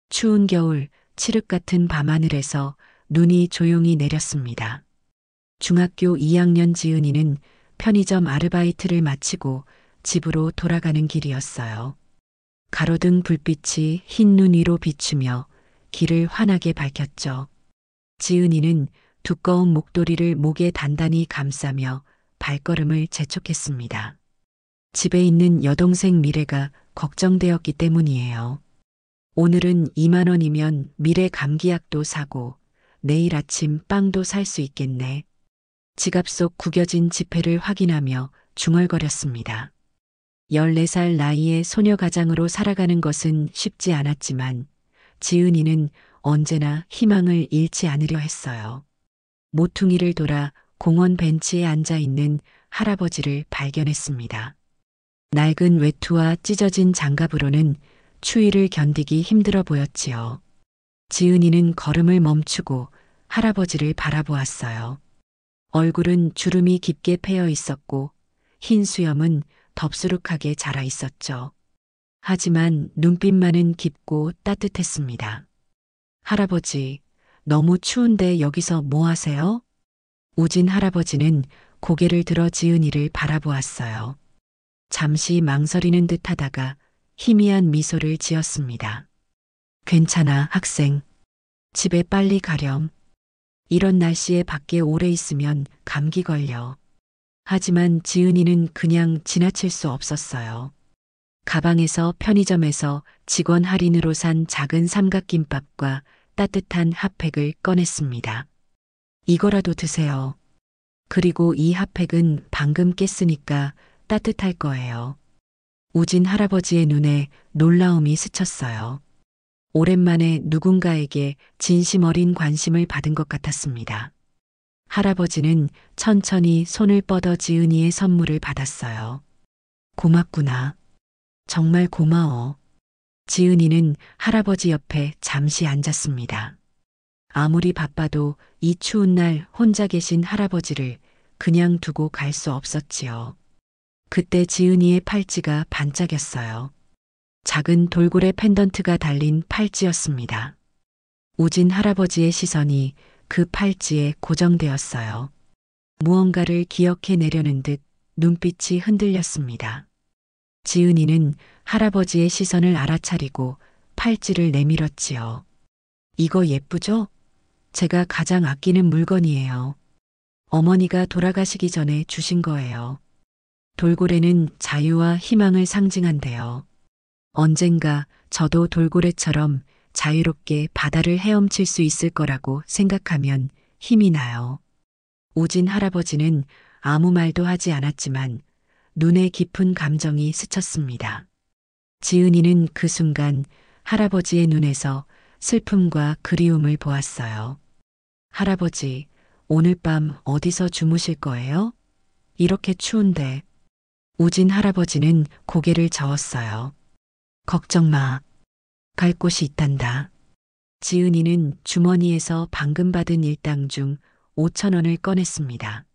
추운 겨울 칠흑 같은 밤하늘에서 눈이 조용히 내렸습니다. 중학교 2학년 지은이는 편의점 아르바이트를 마치고 집으로 돌아가는 길이었어요. 가로등 불빛이 흰 눈 위로 비추며 길을 환하게 밝혔죠. 지은이는 두꺼운 목도리를 목에 단단히 감싸며 발걸음을 재촉했습니다. 집에 있는 여동생 미래가 걱정되었기 때문이에요. 오늘은 2만 원이면 미래 감기약도 사고 내일 아침 빵도 살 수 있겠네. 지갑 속 구겨진 지폐를 확인하며 중얼거렸습니다. 14살 나이에 소녀 가장으로 살아가는 것은 쉽지 않았지만 지은이는 언제나 희망을 잃지 않으려 했어요. 모퉁이를 돌아 공원 벤치에 앉아 있는 할아버지를 발견했습니다. 낡은 외투와 찢어진 장갑으로는 추위를 견디기 힘들어 보였지요. 지은이는 걸음을 멈추고 할아버지를 바라보았어요. 얼굴은 주름이 깊게 패여 있었고 흰 수염은 덥수룩하게 자라 있었죠. 하지만 눈빛만은 깊고 따뜻했습니다. 할아버지, 너무 추운데 여기서 뭐 하세요? 우진 할아버지는 고개를 들어 지은이를 바라보았어요. 잠시 망설이는 듯 하다가 희미한 미소를 지었습니다. 괜찮아, 학생. 집에 빨리 가렴. 이런 날씨에 밖에 오래 있으면 감기 걸려. 하지만 지은이는 그냥 지나칠 수 없었어요. 가방에서 편의점에서 직원 할인으로 산 작은 삼각김밥과 따뜻한 핫팩을 꺼냈습니다. 이거라도 드세요. 그리고 이 핫팩은 방금 깼으니까 따뜻할 거예요. 우진 할아버지의 눈에 놀라움이 스쳤어요. 오랜만에 누군가에게 진심 어린 관심을 받은 것 같았습니다. 할아버지는 천천히 손을 뻗어 지은이의 선물을 받았어요. 고맙구나. 정말 고마워. 지은이는 할아버지 옆에 잠시 앉았습니다. 아무리 바빠도 이 추운 날 혼자 계신 할아버지를 그냥 두고 갈 수 없었지요. 그때 지은이의 팔찌가 반짝였어요. 작은 돌고래 펜던트가 달린 팔찌였습니다. 우진 할아버지의 시선이 그 팔찌에 고정되었어요. 무언가를 기억해내려는 듯 눈빛이 흔들렸습니다. 지은이는 할아버지의 시선을 알아차리고 팔찌를 내밀었지요. 이거 예쁘죠? 제가 가장 아끼는 물건이에요. 어머니가 돌아가시기 전에 주신 거예요. 돌고래는 자유와 희망을 상징한대요. 언젠가 저도 돌고래처럼 자유롭게 바다를 헤엄칠 수 있을 거라고 생각하면 힘이 나요. 우진 할아버지는 아무 말도 하지 않았지만 눈에 깊은 감정이 스쳤습니다. 지은이는 그 순간 할아버지의 눈에서 슬픔과 그리움을 보았어요. 할아버지, 오늘 밤 어디서 주무실 거예요? 이렇게 추운데. 우진 할아버지는 고개를 저었어요. 걱정 마. 갈 곳이 있단다. 지은이는 주머니에서 방금 받은 일당 중 5천 원을 꺼냈습니다.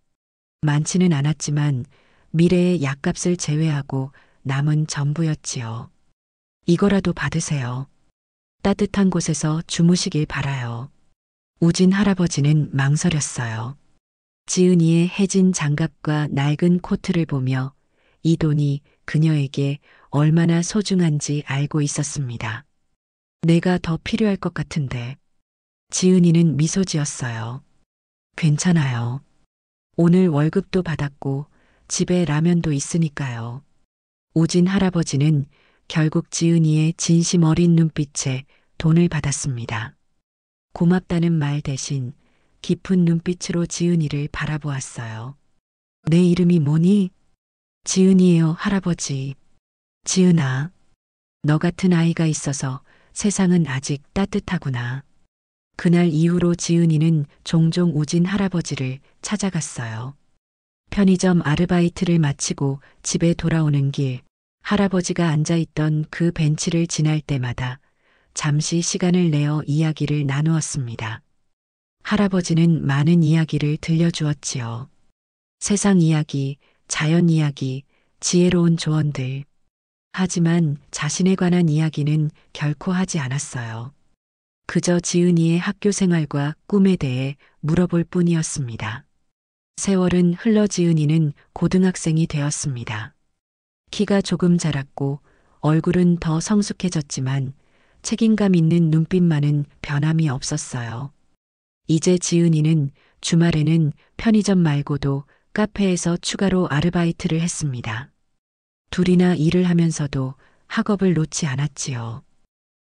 많지는 않았지만 미래의 약값을 제외하고 남은 전부였지요. 이거라도 받으세요. 따뜻한 곳에서 주무시길 바라요. 우진 할아버지는 망설였어요. 지은이의 해진 장갑과 낡은 코트를 보며 이 돈이 그녀에게 얼마나 소중한지 알고 있었습니다. 내가 더 필요할 것 같은데. 지은이는 미소 지었어요. 괜찮아요. 오늘 월급도 받았고 집에 라면도 있으니까요. 우진 할아버지는 결국 지은이의 진심 어린 눈빛에 돈을 받았습니다. 고맙다는 말 대신 깊은 눈빛으로 지은이를 바라보았어요. 내 이름이 뭐니? 지은이에요, 할아버지. 지은아, 너 같은 아이가 있어서 세상은 아직 따뜻하구나. 그날 이후로 지은이는 종종 우진 할아버지를 찾아갔어요. 편의점 아르바이트를 마치고 집에 돌아오는 길, 할아버지가 앉아있던 그 벤치를 지날 때마다 잠시 시간을 내어 이야기를 나누었습니다. 할아버지는 많은 이야기를 들려주었지요. 세상 이야기, 자연 이야기, 지혜로운 조언들. 하지만 자신에 관한 이야기는 결코 하지 않았어요. 그저 지은이의 학교 생활과 꿈에 대해 물어볼 뿐이었습니다. 세월은 흘러 지은이는 고등학생이 되었습니다. 키가 조금 자랐고 얼굴은 더 성숙해졌지만 책임감 있는 눈빛만은 변함이 없었어요. 이제 지은이는 주말에는 편의점 말고도 카페에서 추가로 아르바이트를 했습니다. 둘이나 일을 하면서도 학업을 놓지 않았지요.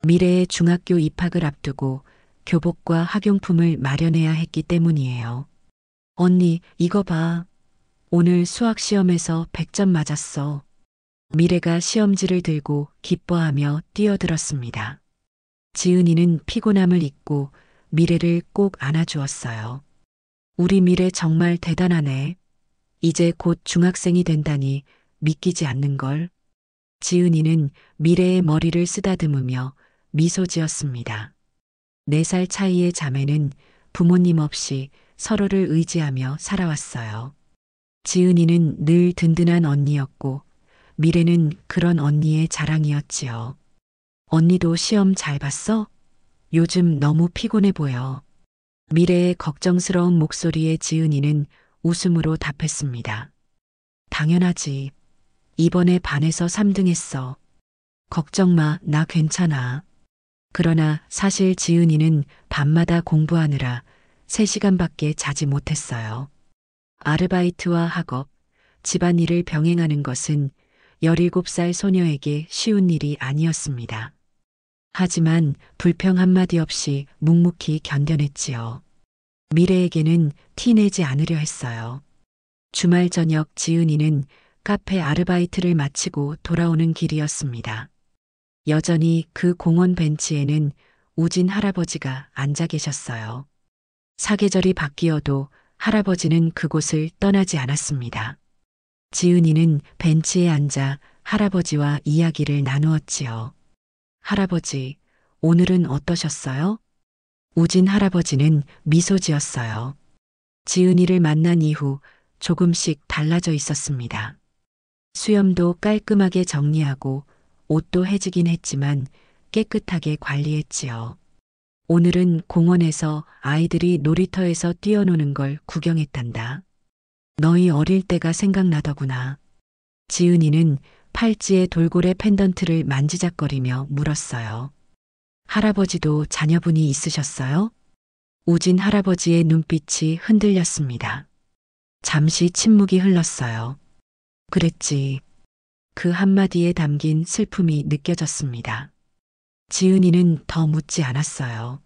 미래의 중학교 입학을 앞두고 교복과 학용품을 마련해야 했기 때문이에요. 언니, 이거 봐. 오늘 수학 시험에서 100점 맞았어. 미래가 시험지를 들고 기뻐하며 뛰어들었습니다. 지은이는 피곤함을 잊고 미래를 꼭 안아주었어요. 우리 미래 정말 대단하네. 이제 곧 중학생이 된다니 믿기지 않는걸. 지은이는 미래의 머리를 쓰다듬으며 미소 지었습니다. 4살 차이의 자매는 부모님 없이 서로를 의지하며 살아왔어요. 지은이는 늘 든든한 언니였고 미래는 그런 언니의 자랑이었지요. 언니도 시험 잘 봤어? 요즘 너무 피곤해 보여. 미래의 걱정스러운 목소리에 지은이는 웃음으로 답했습니다. 당연하지. 이번에 반에서 3등 했어. 걱정 마, 나 괜찮아. 그러나 사실 지은이는 밤마다 공부하느라 3시간밖에 자지 못했어요. 아르바이트와 학업, 집안일을 병행하는 것은 17살 소녀에게 쉬운 일이 아니었습니다. 하지만 불평 한마디 없이 묵묵히 견뎌냈지요. 미래에게는 티내지 않으려 했어요. 주말 저녁 지은이는 카페 아르바이트를 마치고 돌아오는 길이었습니다. 여전히 그 공원 벤치에는 우진 할아버지가 앉아 계셨어요. 사계절이 바뀌어도 할아버지는 그곳을 떠나지 않았습니다. 지은이는 벤치에 앉아 할아버지와 이야기를 나누었지요. 할아버지, 오늘은 어떠셨어요? 우진 할아버지는 미소 지었어요. 지은이를 만난 이후 조금씩 달라져 있었습니다. 수염도 깔끔하게 정리하고 옷도 해지긴 했지만 깨끗하게 관리했지요. 오늘은 공원에서 아이들이 놀이터에서 뛰어노는 걸 구경했단다. 너희 어릴 때가 생각나더구나. 지은이는 팔찌에 돌고래 펜던트를 만지작거리며 물었어요. 할아버지도 자녀분이 있으셨어요? 우진 할아버지의 눈빛이 흔들렸습니다. 잠시 침묵이 흘렀어요. 그랬지. 그 한마디에 담긴 슬픔이 느껴졌습니다. 지은이는 더 묻지 않았어요.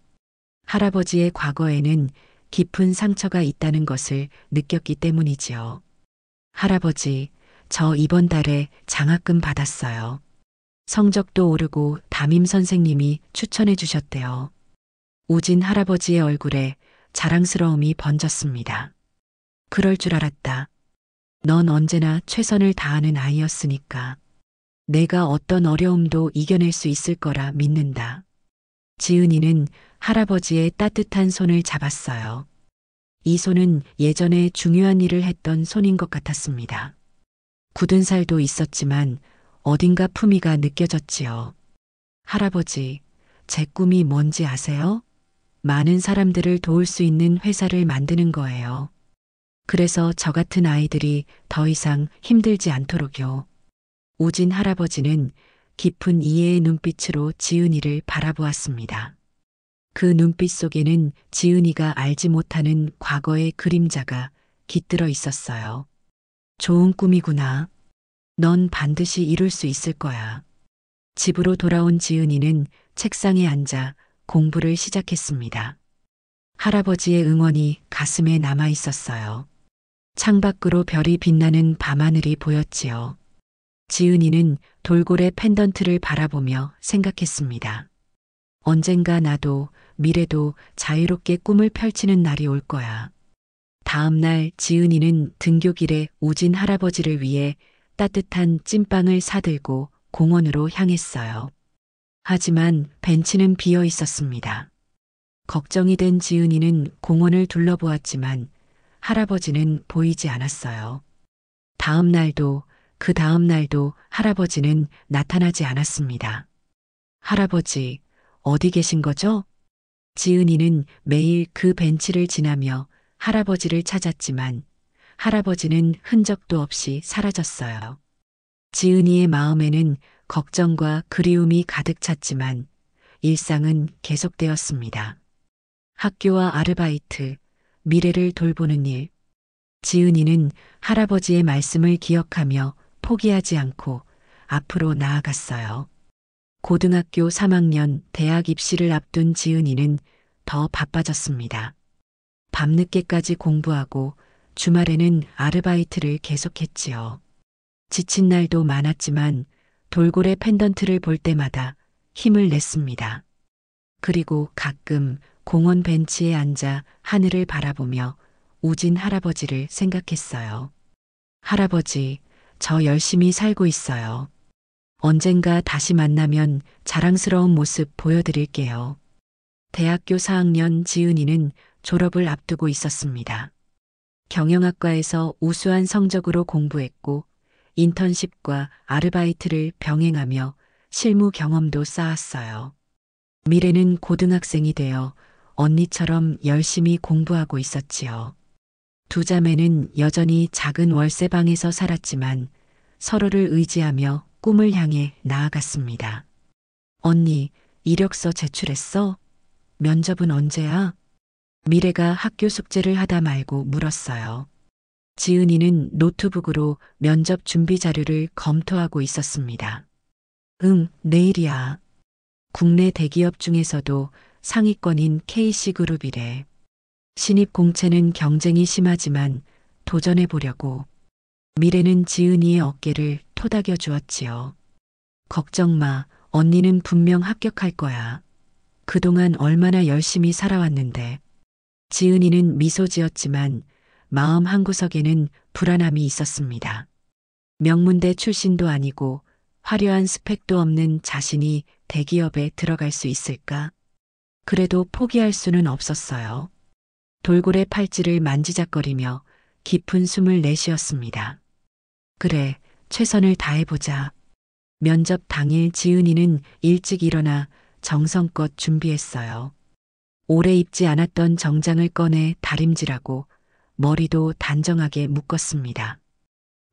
할아버지의 과거에는 깊은 상처가 있다는 것을 느꼈기 때문이지요. 할아버지, 저 이번 달에 장학금 받았어요. 성적도 오르고 담임 선생님이 추천해 주셨대요. 우진 할아버지의 얼굴에 자랑스러움이 번졌습니다. 그럴 줄 알았다. 넌 언제나 최선을 다하는 아이였으니까. 내가 어떤 어려움도 이겨낼 수 있을 거라 믿는다. 지은이는 할아버지의 따뜻한 손을 잡았어요. 이 손은 예전에 중요한 일을 했던 손인 것 같았습니다. 굳은 살도 있었지만 어딘가 품위가 느껴졌지요. 할아버지, 제 꿈이 뭔지 아세요? 많은 사람들을 도울 수 있는 회사를 만드는 거예요. 그래서 저 같은 아이들이 더 이상 힘들지 않도록요. 우진 할아버지는 깊은 이해의 눈빛으로 지은이를 바라보았습니다. 그 눈빛 속에는 지은이가 알지 못하는 과거의 그림자가 깃들어 있었어요. 좋은 꿈이구나. 넌 반드시 이룰 수 있을 거야. 집으로 돌아온 지은이는 책상에 앉아 공부를 시작했습니다. 할아버지의 응원이 가슴에 남아 있었어요. 창밖으로 별이 빛나는 밤하늘이 보였지요. 지은이는 돌고래 펜던트를 바라보며 생각했습니다. 언젠가 나도 미래도 자유롭게 꿈을 펼치는 날이 올 거야. 다음 날 지은이는 등교길에 우진 할아버지를 위해 따뜻한 찐빵을 사들고 공원으로 향했어요. 하지만 벤치는 비어 있었습니다. 걱정이 된 지은이는 공원을 둘러보았지만 할아버지는 보이지 않았어요. 다음 날도 그 다음 날도 할아버지는 나타나지 않았습니다. 할아버지, 어디 계신 거죠? 지은이는 매일 그 벤치를 지나며 할아버지를 찾았지만 할아버지는 흔적도 없이 사라졌어요. 지은이의 마음에는 걱정과 그리움이 가득 찼지만 일상은 계속되었습니다. 학교와 아르바이트, 미래를 돌보는 일. 지은이는 할아버지의 말씀을 기억하며 포기하지 않고 앞으로 나아갔어요. 고등학교 3학년 대학 입시를 앞둔 지은이는 더 바빠졌습니다. 밤늦게까지 공부하고 주말에는 아르바이트를 계속했지요. 지친 날도 많았지만 돌고래 펜던트를 볼 때마다 힘을 냈습니다. 그리고 가끔 공원 벤치에 앉아 하늘을 바라보며 우진 할아버지를 생각했어요. 할아버지, 저 열심히 살고 있어요. 언젠가 다시 만나면 자랑스러운 모습 보여드릴게요. 대학교 4학년 지은이는 졸업을 앞두고 있었습니다. 경영학과에서 우수한 성적으로 공부했고 인턴십과 아르바이트를 병행하며 실무 경험도 쌓았어요. 미래는 고등학생이 되어 언니처럼 열심히 공부하고 있었지요. 두 자매는 여전히 작은 월세방에서 살았지만 서로를 의지하며 꿈을 향해 나아갔습니다. 언니, 이력서 제출했어? 면접은 언제야? 미래가 학교 숙제를 하다 말고 물었어요. 지은이는 노트북으로 면접 준비 자료를 검토하고 있었습니다. 응, 내일이야. 국내 대기업 중에서도 상위권인 KC그룹이래. 신입 공채는 경쟁이 심하지만 도전해 보려고. 미래는 지은이의 어깨를 토닥여 주었지요. 걱정 마, 언니는 분명 합격할 거야. 그동안 얼마나 열심히 살아왔는데. 지은이는 미소 지었지만 마음 한구석에는 불안함이 있었습니다. 명문대 출신도 아니고 화려한 스펙도 없는 자신이 대기업에 들어갈 수 있을까? 그래도 포기할 수는 없었어요. 돌고래 팔찌를 만지작거리며 깊은 숨을 내쉬었습니다. 그래, 최선을 다해보자. 면접 당일 지은이는 일찍 일어나 정성껏 준비했어요. 오래 입지 않았던 정장을 꺼내 다림질하고 머리도 단정하게 묶었습니다.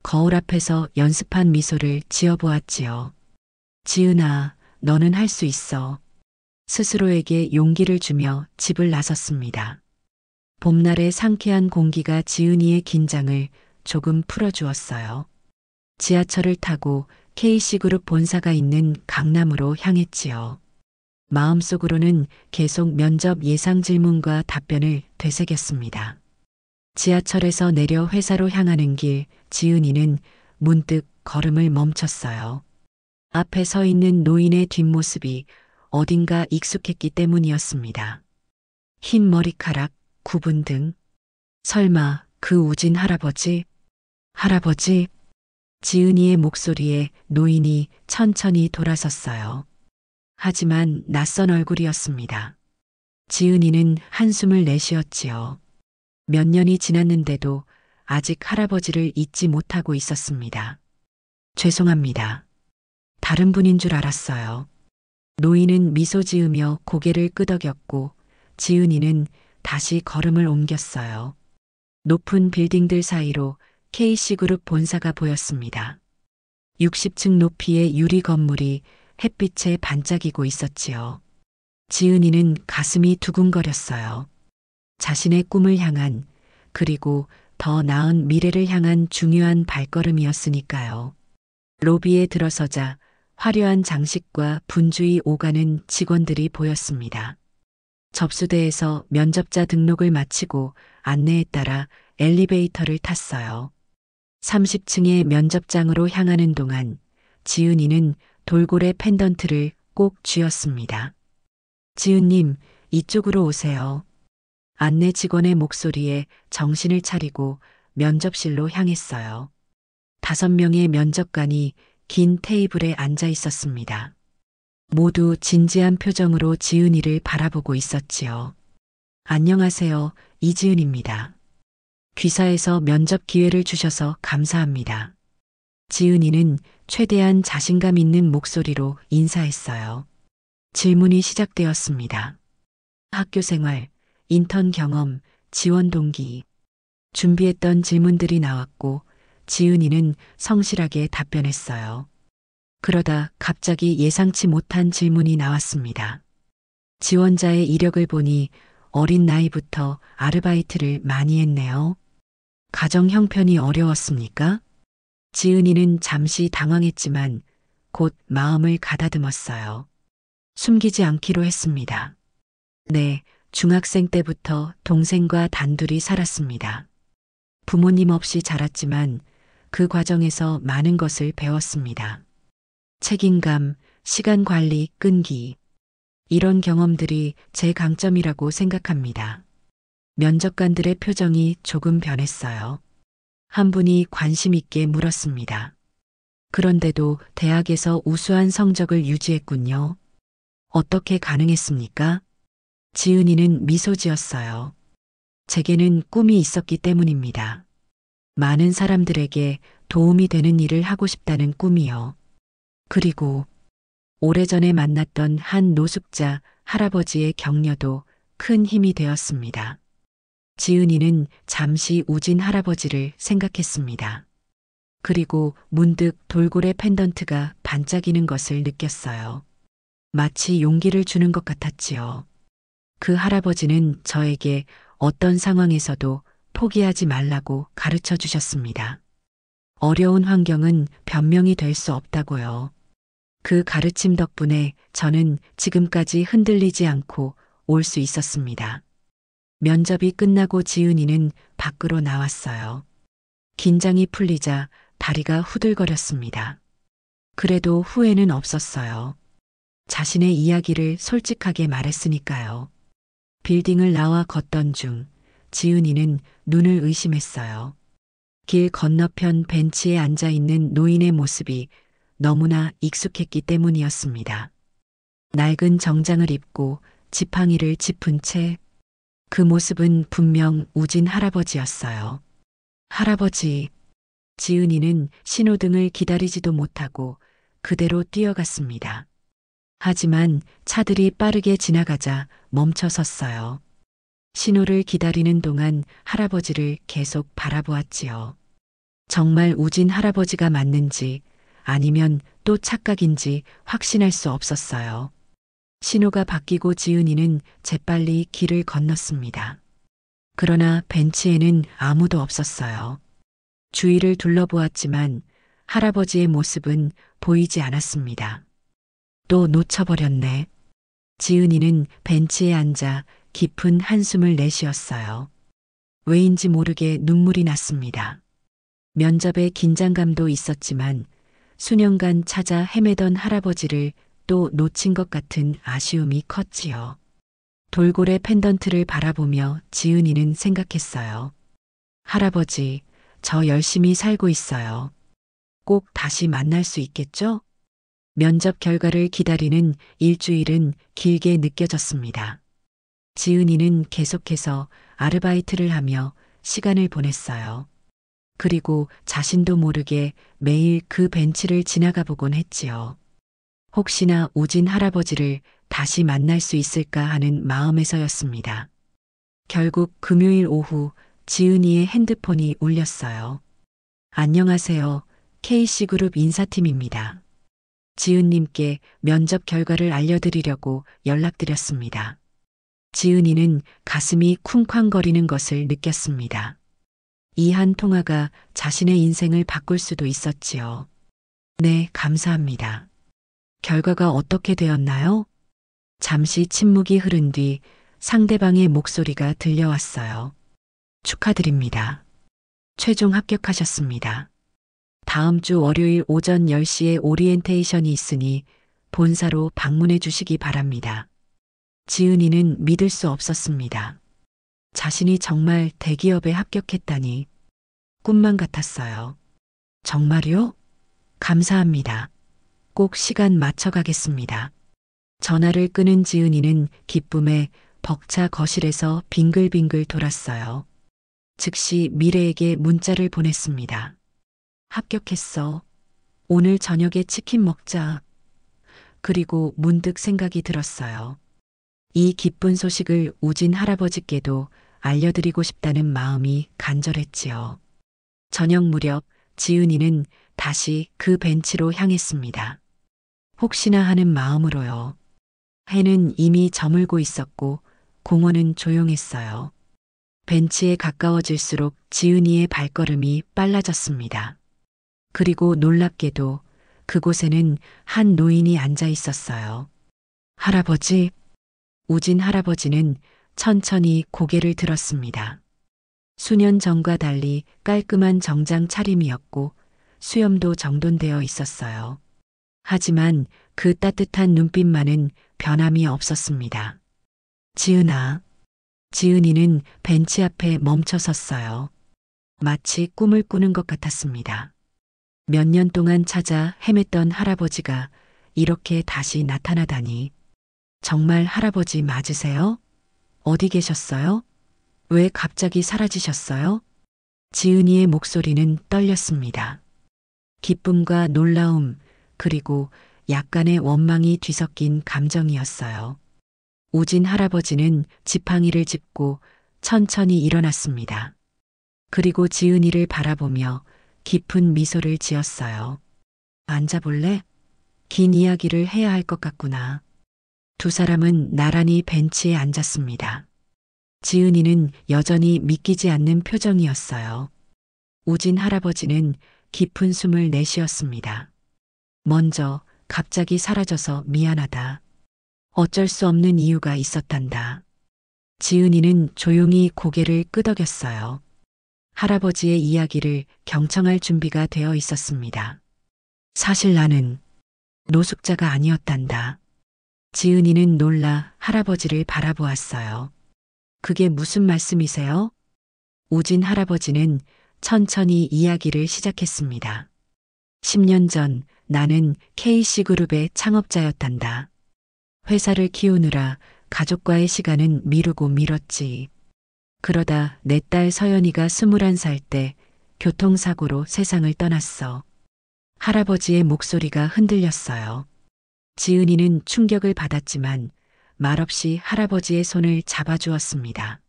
거울 앞에서 연습한 미소를 지어보았지요. 지은아, 너는 할 수 있어. 스스로에게 용기를 주며 집을 나섰습니다. 봄날의 상쾌한 공기가 지은이의 긴장을 조금 풀어주었어요. 지하철을 타고 KC그룹 본사가 있는 강남으로 향했지요. 마음속으로는 계속 면접 예상 질문과 답변을 되새겼습니다. 지하철에서 내려 회사로 향하는 길, 지은이는 문득 걸음을 멈췄어요. 앞에 서 있는 노인의 뒷모습이 어딘가 익숙했기 때문이었습니다. 흰 머리카락, 구분 등. 설마 그 우진 할아버지? 할아버지? 지은이의 목소리에 노인이 천천히 돌아섰어요. 하지만 낯선 얼굴이었습니다. 지은이는 한숨을 내쉬었지요. 몇 년이 지났는데도 아직 할아버지를 잊지 못하고 있었습니다. 죄송합니다. 다른 분인 줄 알았어요. 노인은 미소 지으며 고개를 끄덕였고 지은이는 다시 걸음을 옮겼어요. 높은 빌딩들 사이로 KC그룹 본사가 보였습니다. 60층 높이의 유리 건물이 햇빛에 반짝이고 있었지요. 지은이는 가슴이 두근거렸어요. 자신의 꿈을 향한, 그리고 더 나은 미래를 향한 중요한 발걸음이었으니까요. 로비에 들어서자 화려한 장식과 분주히 오가는 직원들이 보였습니다. 접수대에서 면접자 등록을 마치고 안내에 따라 엘리베이터를 탔어요. 30층의 면접장으로 향하는 동안 지은이는 돌고래 펜던트를 꼭 쥐었습니다. 지은님, 이쪽으로 오세요. 안내 직원의 목소리에 정신을 차리고 면접실로 향했어요. 5명의 면접관이 긴 테이블에 앉아 있었습니다. 모두 진지한 표정으로 지은이를 바라보고 있었지요. 안녕하세요, 이지은입니다. 귀사에서 면접 기회를 주셔서 감사합니다. 지은이는 최대한 자신감 있는 목소리로 인사했어요. 질문이 시작되었습니다. 학교 생활, 인턴 경험, 지원 동기. 준비했던 질문들이 나왔고 지은이는 성실하게 답변했어요. 그러다 갑자기 예상치 못한 질문이 나왔습니다. 지원자의 이력을 보니 어린 나이부터 아르바이트를 많이 했네요. 가정 형편이 어려웠습니까? 지은이는 잠시 당황했지만 곧 마음을 가다듬었어요. 숨기지 않기로 했습니다. 네, 중학생 때부터 동생과 단둘이 살았습니다. 부모님 없이 자랐지만 그 과정에서 많은 것을 배웠습니다. 책임감, 시간 관리, 끈기. 이런 경험들이 제 강점이라고 생각합니다. 면접관들의 표정이 조금 변했어요. 한 분이 관심 있게 물었습니다. 그런데도 대학에서 우수한 성적을 유지했군요. 어떻게 가능했습니까? 지은이는 미소 지었어요. 제게는 꿈이 있었기 때문입니다. 많은 사람들에게 도움이 되는 일을 하고 싶다는 꿈이요. 그리고 오래전에 만났던 한 노숙자 할아버지의 격려도 큰 힘이 되었습니다. 지은이는 잠시 우진 할아버지를 생각했습니다. 그리고 문득 돌고래 펜던트가 반짝이는 것을 느꼈어요. 마치 용기를 주는 것 같았지요. 그 할아버지는 저에게 어떤 상황에서도 포기하지 말라고 가르쳐 주셨습니다. 어려운 환경은 변명이 될 수 없다고요. 그 가르침 덕분에 저는 지금까지 흔들리지 않고 올 수 있었습니다. 면접이 끝나고 지은이는 밖으로 나왔어요. 긴장이 풀리자 다리가 후들거렸습니다. 그래도 후회는 없었어요. 자신의 이야기를 솔직하게 말했으니까요. 빌딩을 나와 걷던 중 지은이는 눈을 의심했어요. 길 건너편 벤치에 앉아 있는 노인의 모습이 너무나 익숙했기 때문이었습니다. 낡은 정장을 입고 지팡이를 짚은 채 그 모습은 분명 우진 할아버지였어요. 할아버지, 지은이는 신호등을 기다리지도 못하고 그대로 뛰어갔습니다. 하지만 차들이 빠르게 지나가자 멈춰 섰어요. 신호를 기다리는 동안 할아버지를 계속 바라보았지요. 정말 우진 할아버지가 맞는지 아니면 또 착각인지 확신할 수 없었어요. 신호가 바뀌고 지은이는 재빨리 길을 건넜습니다. 그러나 벤치에는 아무도 없었어요. 주위를 둘러보았지만 할아버지의 모습은 보이지 않았습니다. 또 놓쳐버렸네. 지은이는 벤치에 앉아 깊은 한숨을 내쉬었어요. 왜인지 모르게 눈물이 났습니다. 면접에 긴장감도 있었지만 수년간 찾아 헤매던 할아버지를 또 놓친 것 같은 아쉬움이 컸지요. 돌고래 펜던트를 바라보며 지은이는 생각했어요. 할아버지, 저 열심히 살고 있어요. 꼭 다시 만날 수 있겠죠? 면접 결과를 기다리는 일주일은 길게 느껴졌습니다. 지은이는 계속해서 아르바이트를 하며 시간을 보냈어요. 그리고 자신도 모르게 매일 그 벤치를 지나가 보곤 했지요. 혹시나 우진 할아버지를 다시 만날 수 있을까 하는 마음에서였습니다. 결국 금요일 오후 지은이의 핸드폰이 울렸어요. 안녕하세요. KC그룹 인사팀입니다. 지은님께 면접 결과를 알려드리려고 연락드렸습니다. 지은이는 가슴이 쿵쾅거리는 것을 느꼈습니다. 이 한 통화가 자신의 인생을 바꿀 수도 있었지요. 네, 감사합니다. 결과가 어떻게 되었나요? 잠시 침묵이 흐른 뒤 상대방의 목소리가 들려왔어요. 축하드립니다. 최종 합격하셨습니다. 다음 주 월요일 오전 10시에 오리엔테이션이 있으니 본사로 방문해 주시기 바랍니다. 지은이는 믿을 수 없었습니다. 자신이 정말 대기업에 합격했다니 꿈만 같았어요. 정말요? 감사합니다. 꼭 시간 맞춰 가겠습니다. 전화를 끊은 지은이는 기쁨에 벅차 거실에서 빙글빙글 돌았어요. 즉시 미래에게 문자를 보냈습니다. 합격했어. 오늘 저녁에 치킨 먹자. 그리고 문득 생각이 들었어요. 이 기쁜 소식을 우진 할아버지께도 알려드리고 싶다는 마음이 간절했지요. 저녁 무렵 지은이는 다시 그 벤치로 향했습니다. 혹시나 하는 마음으로요. 해는 이미 저물고 있었고 공원은 조용했어요. 벤치에 가까워질수록 지은이의 발걸음이 빨라졌습니다. 그리고 놀랍게도 그곳에는 한 노인이 앉아 있었어요. 할아버지, 우진 할아버지는 천천히 고개를 들었습니다. 수년 전과 달리 깔끔한 정장 차림이었고 수염도 정돈되어 있었어요. 하지만 그 따뜻한 눈빛만은 변함이 없었습니다. 지은아. 지은이는 벤치 앞에 멈춰 섰어요. 마치 꿈을 꾸는 것 같았습니다. 몇 년 동안 찾아 헤맸던 할아버지가 이렇게 다시 나타나다니. 정말 할아버지 맞으세요? 어디 계셨어요? 왜 갑자기 사라지셨어요? 지은이의 목소리는 떨렸습니다. 기쁨과 놀라움, 그리고 약간의 원망이 뒤섞인 감정이었어요. 우진 할아버지는 지팡이를 짚고 천천히 일어났습니다. 그리고 지은이를 바라보며 깊은 미소를 지었어요. 앉아볼래? 긴 이야기를 해야 할 것 같구나. 두 사람은 나란히 벤치에 앉았습니다. 지은이는 여전히 믿기지 않는 표정이었어요. 우진 할아버지는 깊은 숨을 내쉬었습니다. 먼저 갑자기 사라져서 미안하다. 어쩔 수 없는 이유가 있었단다. 지은이는 조용히 고개를 끄덕였어요. 할아버지의 이야기를 경청할 준비가 되어 있었습니다. 사실 나는 노숙자가 아니었단다. 지은이는 놀라 할아버지를 바라보았어요. 그게 무슨 말씀이세요? 우진 할아버지는 천천히 이야기를 시작했습니다. 10년 전 나는 K씨그룹의 창업자였단다. 회사를 키우느라 가족과의 시간은 미루고 미뤘지. 그러다 내 딸 서연이가 21살 때 교통사고로 세상을 떠났어. 할아버지의 목소리가 흔들렸어요. 지은이는 충격을 받았지만 말없이 할아버지의 손을 잡아주었습니다.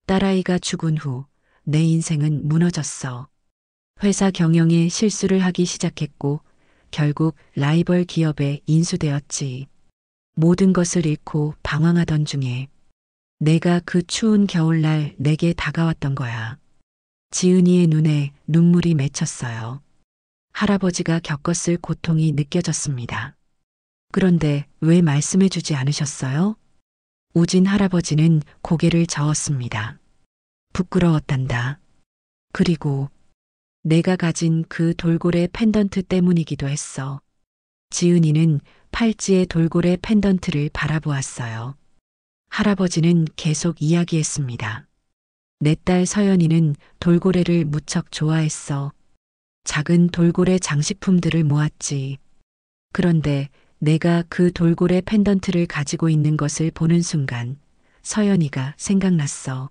딸아이가 죽은 후 내 인생은 무너졌어. 회사 경영에 실수를 하기 시작했고 결국 라이벌 기업에 인수되었지. 모든 것을 잃고 방황하던 중에 내가 그 추운 겨울날 내게 다가왔던 거야. 지은이의 눈에 눈물이 맺혔어요. 할아버지가 겪었을 고통이 느껴졌습니다. 그런데 왜 말씀해 주지 않으셨어요? 우진 할아버지는 고개를 저었습니다. 부끄러웠단다. 그리고 내가 가진 그 돌고래 펜던트 때문이기도 했어. 지은이는 팔찌의 돌고래 펜던트를 바라보았어요. 할아버지는 계속 이야기했습니다. 내 딸 서연이는 돌고래를 무척 좋아했어. 작은 돌고래 장식품들을 모았지. 그런데 내가 그 돌고래 펜던트를 가지고 있는 것을 보는 순간 서연이가 생각났어.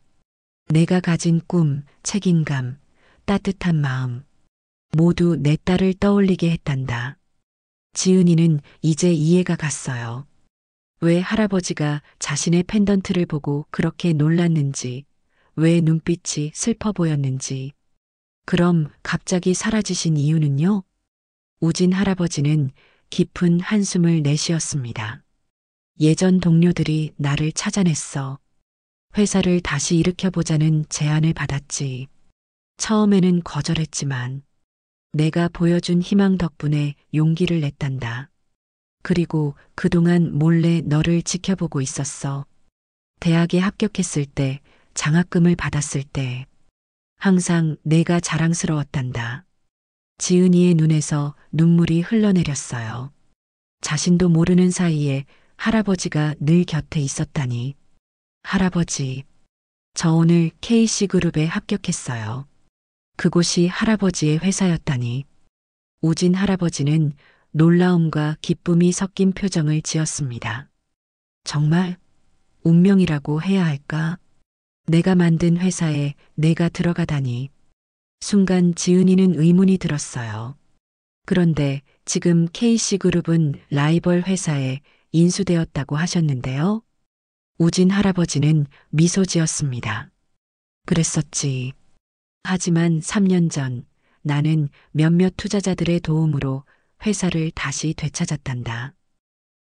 내가 가진 꿈, 책임감, 따뜻한 마음, 모두 내 딸을 떠올리게 했단다. 지은이는 이제 이해가 갔어요. 왜 할아버지가 자신의 펜던트를 보고 그렇게 놀랐는지, 왜 눈빛이 슬퍼 보였는지. 그럼 갑자기 사라지신 이유는요? 우진 할아버지는 깊은 한숨을 내쉬었습니다. 예전 동료들이 나를 찾아냈어. 회사를 다시 일으켜보자는 제안을 받았지. 처음에는 거절했지만 내가 보여준 희망 덕분에 용기를 냈단다. 그리고 그동안 몰래 너를 지켜보고 있었어. 대학에 합격했을 때, 장학금을 받았을 때, 항상 내가 자랑스러웠단다. 지은이의 눈에서 눈물이 흘러내렸어요. 자신도 모르는 사이에 할아버지가 늘 곁에 있었다니. 할아버지, 저 오늘 K씨그룹에 합격했어요. 그곳이 할아버지의 회사였다니. 우진 할아버지는 놀라움과 기쁨이 섞인 표정을 지었습니다. 정말 운명이라고 해야 할까? 내가 만든 회사에 내가 들어가다니. 순간 지은이는 의문이 들었어요. 그런데 지금 K씨그룹은 라이벌 회사에 인수되었다고 하셨는데요. 우진 할아버지는 미소 지었습니다. 그랬었지. 하지만 3년 전 나는 몇몇 투자자들의 도움으로 회사를 다시 되찾았단다.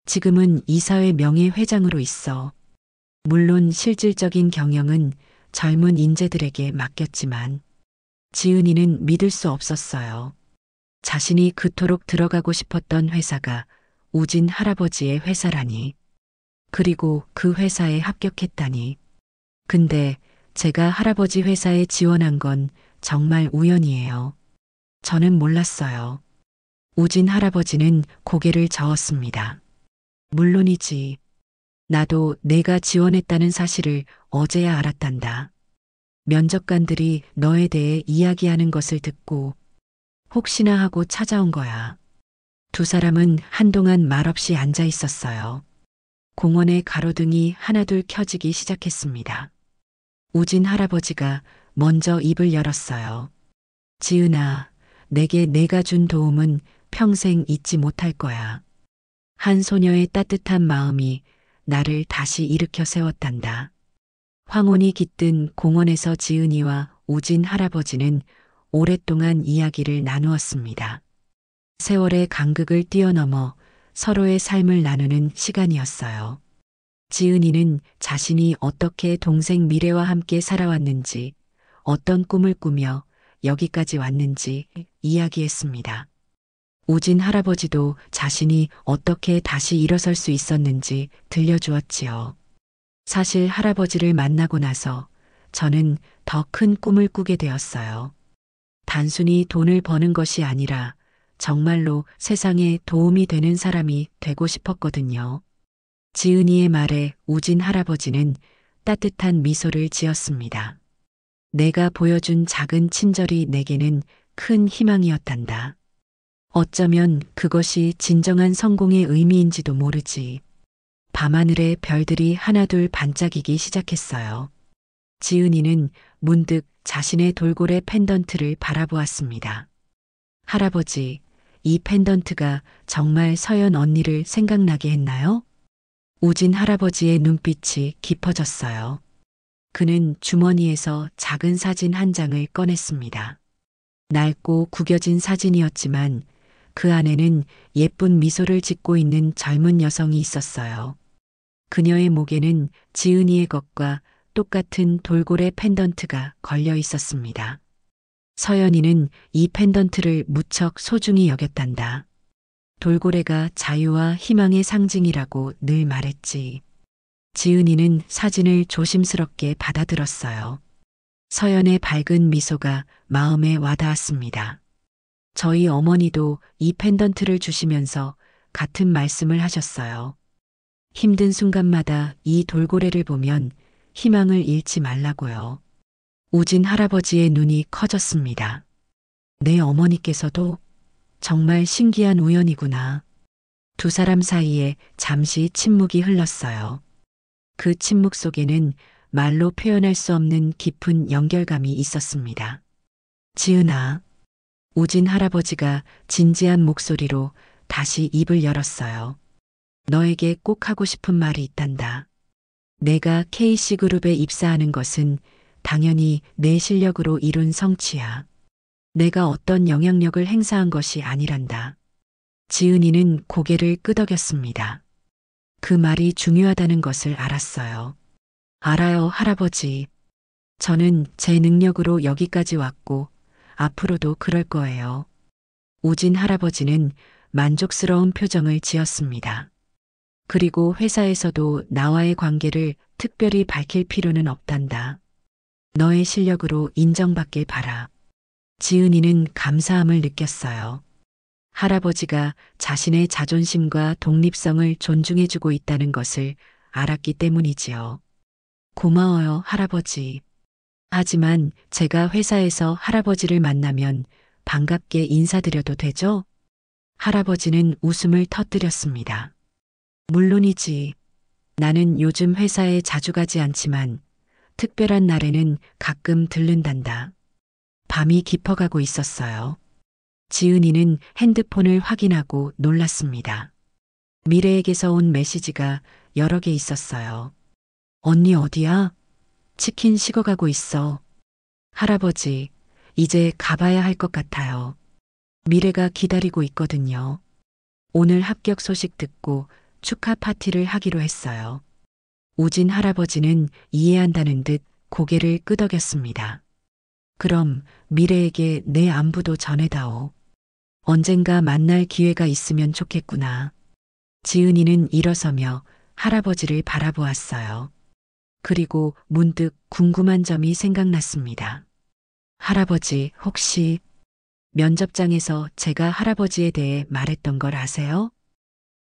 지금은 이사회 명예회장으로 있어. 물론 실질적인 경영은 젊은 인재들에게 맡겼지만 지은이는 믿을 수 없었어요. 자신이 그토록 들어가고 싶었던 회사가 우진 할아버지의 회사라니. 그리고 그 회사에 합격했다니. 근데 제가 할아버지 회사에 지원한 건 정말 우연이에요. 저는 몰랐어요. 우진 할아버지는 고개를 저었습니다. 물론이지. 나도 내가 지원했다는 사실을 어제야 알았단다. 면접관들이 너에 대해 이야기하는 것을 듣고 혹시나 하고 찾아온 거야. 두 사람은 한동안 말없이 앉아 있었어요. 공원의 가로등이 하나둘 켜지기 시작했습니다. 우진 할아버지가 먼저 입을 열었어요. 지은아, 내게 내가 준 도움은 평생 잊지 못할 거야. 한 소녀의 따뜻한 마음이 나를 다시 일으켜 세웠단다. 황혼이 깃든 공원에서 지은이와 우진 할아버지는 오랫동안 이야기를 나누었습니다. 세월의 간극을 뛰어넘어 서로의 삶을 나누는 시간이었어요. 지은이는 자신이 어떻게 동생 미래와 함께 살아왔는지, 어떤 꿈을 꾸며 여기까지 왔는지 이야기했습니다. 우진 할아버지도 자신이 어떻게 다시 일어설 수 있었는지 들려주었지요. 사실 할아버지를 만나고 나서 저는 더 큰 꿈을 꾸게 되었어요. 단순히 돈을 버는 것이 아니라 정말로 세상에 도움이 되는 사람이 되고 싶었거든요. 지은이의 말에 우진 할아버지는 따뜻한 미소를 지었습니다. 내가 보여준 작은 친절이 내게는 큰 희망이었단다. 어쩌면 그것이 진정한 성공의 의미인지도 모르지. 밤하늘에 별들이 하나둘 반짝이기 시작했어요. 지은이는 문득 자신의 돌고래 펜던트를 바라보았습니다. 할아버지, 이 펜던트가 정말 서연 언니를 생각나게 했나요? 우진 할아버지의 눈빛이 깊어졌어요. 그는 주머니에서 작은 사진 한 장을 꺼냈습니다. 낡고 구겨진 사진이었지만 그 안에는 예쁜 미소를 짓고 있는 젊은 여성이 있었어요. 그녀의 목에는 지은이의 것과 똑같은 돌고래 펜던트가 걸려 있었습니다. 서연이는 이 펜던트를 무척 소중히 여겼단다. 돌고래가 자유와 희망의 상징이라고 늘 말했지. 지은이는 사진을 조심스럽게 받아들었어요. 서연의 밝은 미소가 마음에 와닿았습니다. 저희 어머니도 이 펜던트를 주시면서 같은 말씀을 하셨어요. 힘든 순간마다 이 돌고래를 보면 희망을 잃지 말라고요. 우진 할아버지의 눈이 커졌습니다. 내 어머니께서도 정말 신기한 우연이구나. 두 사람 사이에 잠시 침묵이 흘렀어요. 그 침묵 속에는 말로 표현할 수 없는 깊은 연결감이 있었습니다. 지은아, 우진 할아버지가 진지한 목소리로 다시 입을 열었어요. 너에게 꼭 하고 싶은 말이 있단다. 내가 KC그룹에 입사하는 것은 당연히 내 실력으로 이룬 성취야. 내가 어떤 영향력을 행사한 것이 아니란다. 지은이는 고개를 끄덕였습니다. 그 말이 중요하다는 것을 알았어요. 알아요, 할아버지. 저는 제 능력으로 여기까지 왔고 앞으로도 그럴 거예요. 우진 할아버지는 만족스러운 표정을 지었습니다. 그리고 회사에서도 나와의 관계를 특별히 밝힐 필요는 없단다. 너의 실력으로 인정받길 바라. 지은이는 감사함을 느꼈어요. 할아버지가 자신의 자존심과 독립성을 존중해주고 있다는 것을 알았기 때문이지요. 고마워요, 할아버지. 하지만 제가 회사에서 할아버지를 만나면 반갑게 인사드려도 되죠? 할아버지는 웃음을 터뜨렸습니다. 물론이지. 나는 요즘 회사에 자주 가지 않지만 특별한 날에는 가끔 들른단다. 밤이 깊어가고 있었어요. 지은이는 핸드폰을 확인하고 놀랐습니다. 미래에게서 온 메시지가 여러 개 있었어요. 언니 어디야? 치킨 식어가고 있어. 할아버지, 이제 가봐야 할 것 같아요. 미래가 기다리고 있거든요. 오늘 합격 소식 듣고 축하 파티를 하기로 했어요. 우진 할아버지는 이해한다는 듯 고개를 끄덕였습니다. 그럼 미래에게 내 안부도 전해다오. 언젠가 만날 기회가 있으면 좋겠구나. 지은이는 일어서며 할아버지를 바라보았어요. 그리고 문득 궁금한 점이 생각났습니다. 할아버지, 혹시 면접장에서 제가 할아버지에 대해 말했던 걸 아세요?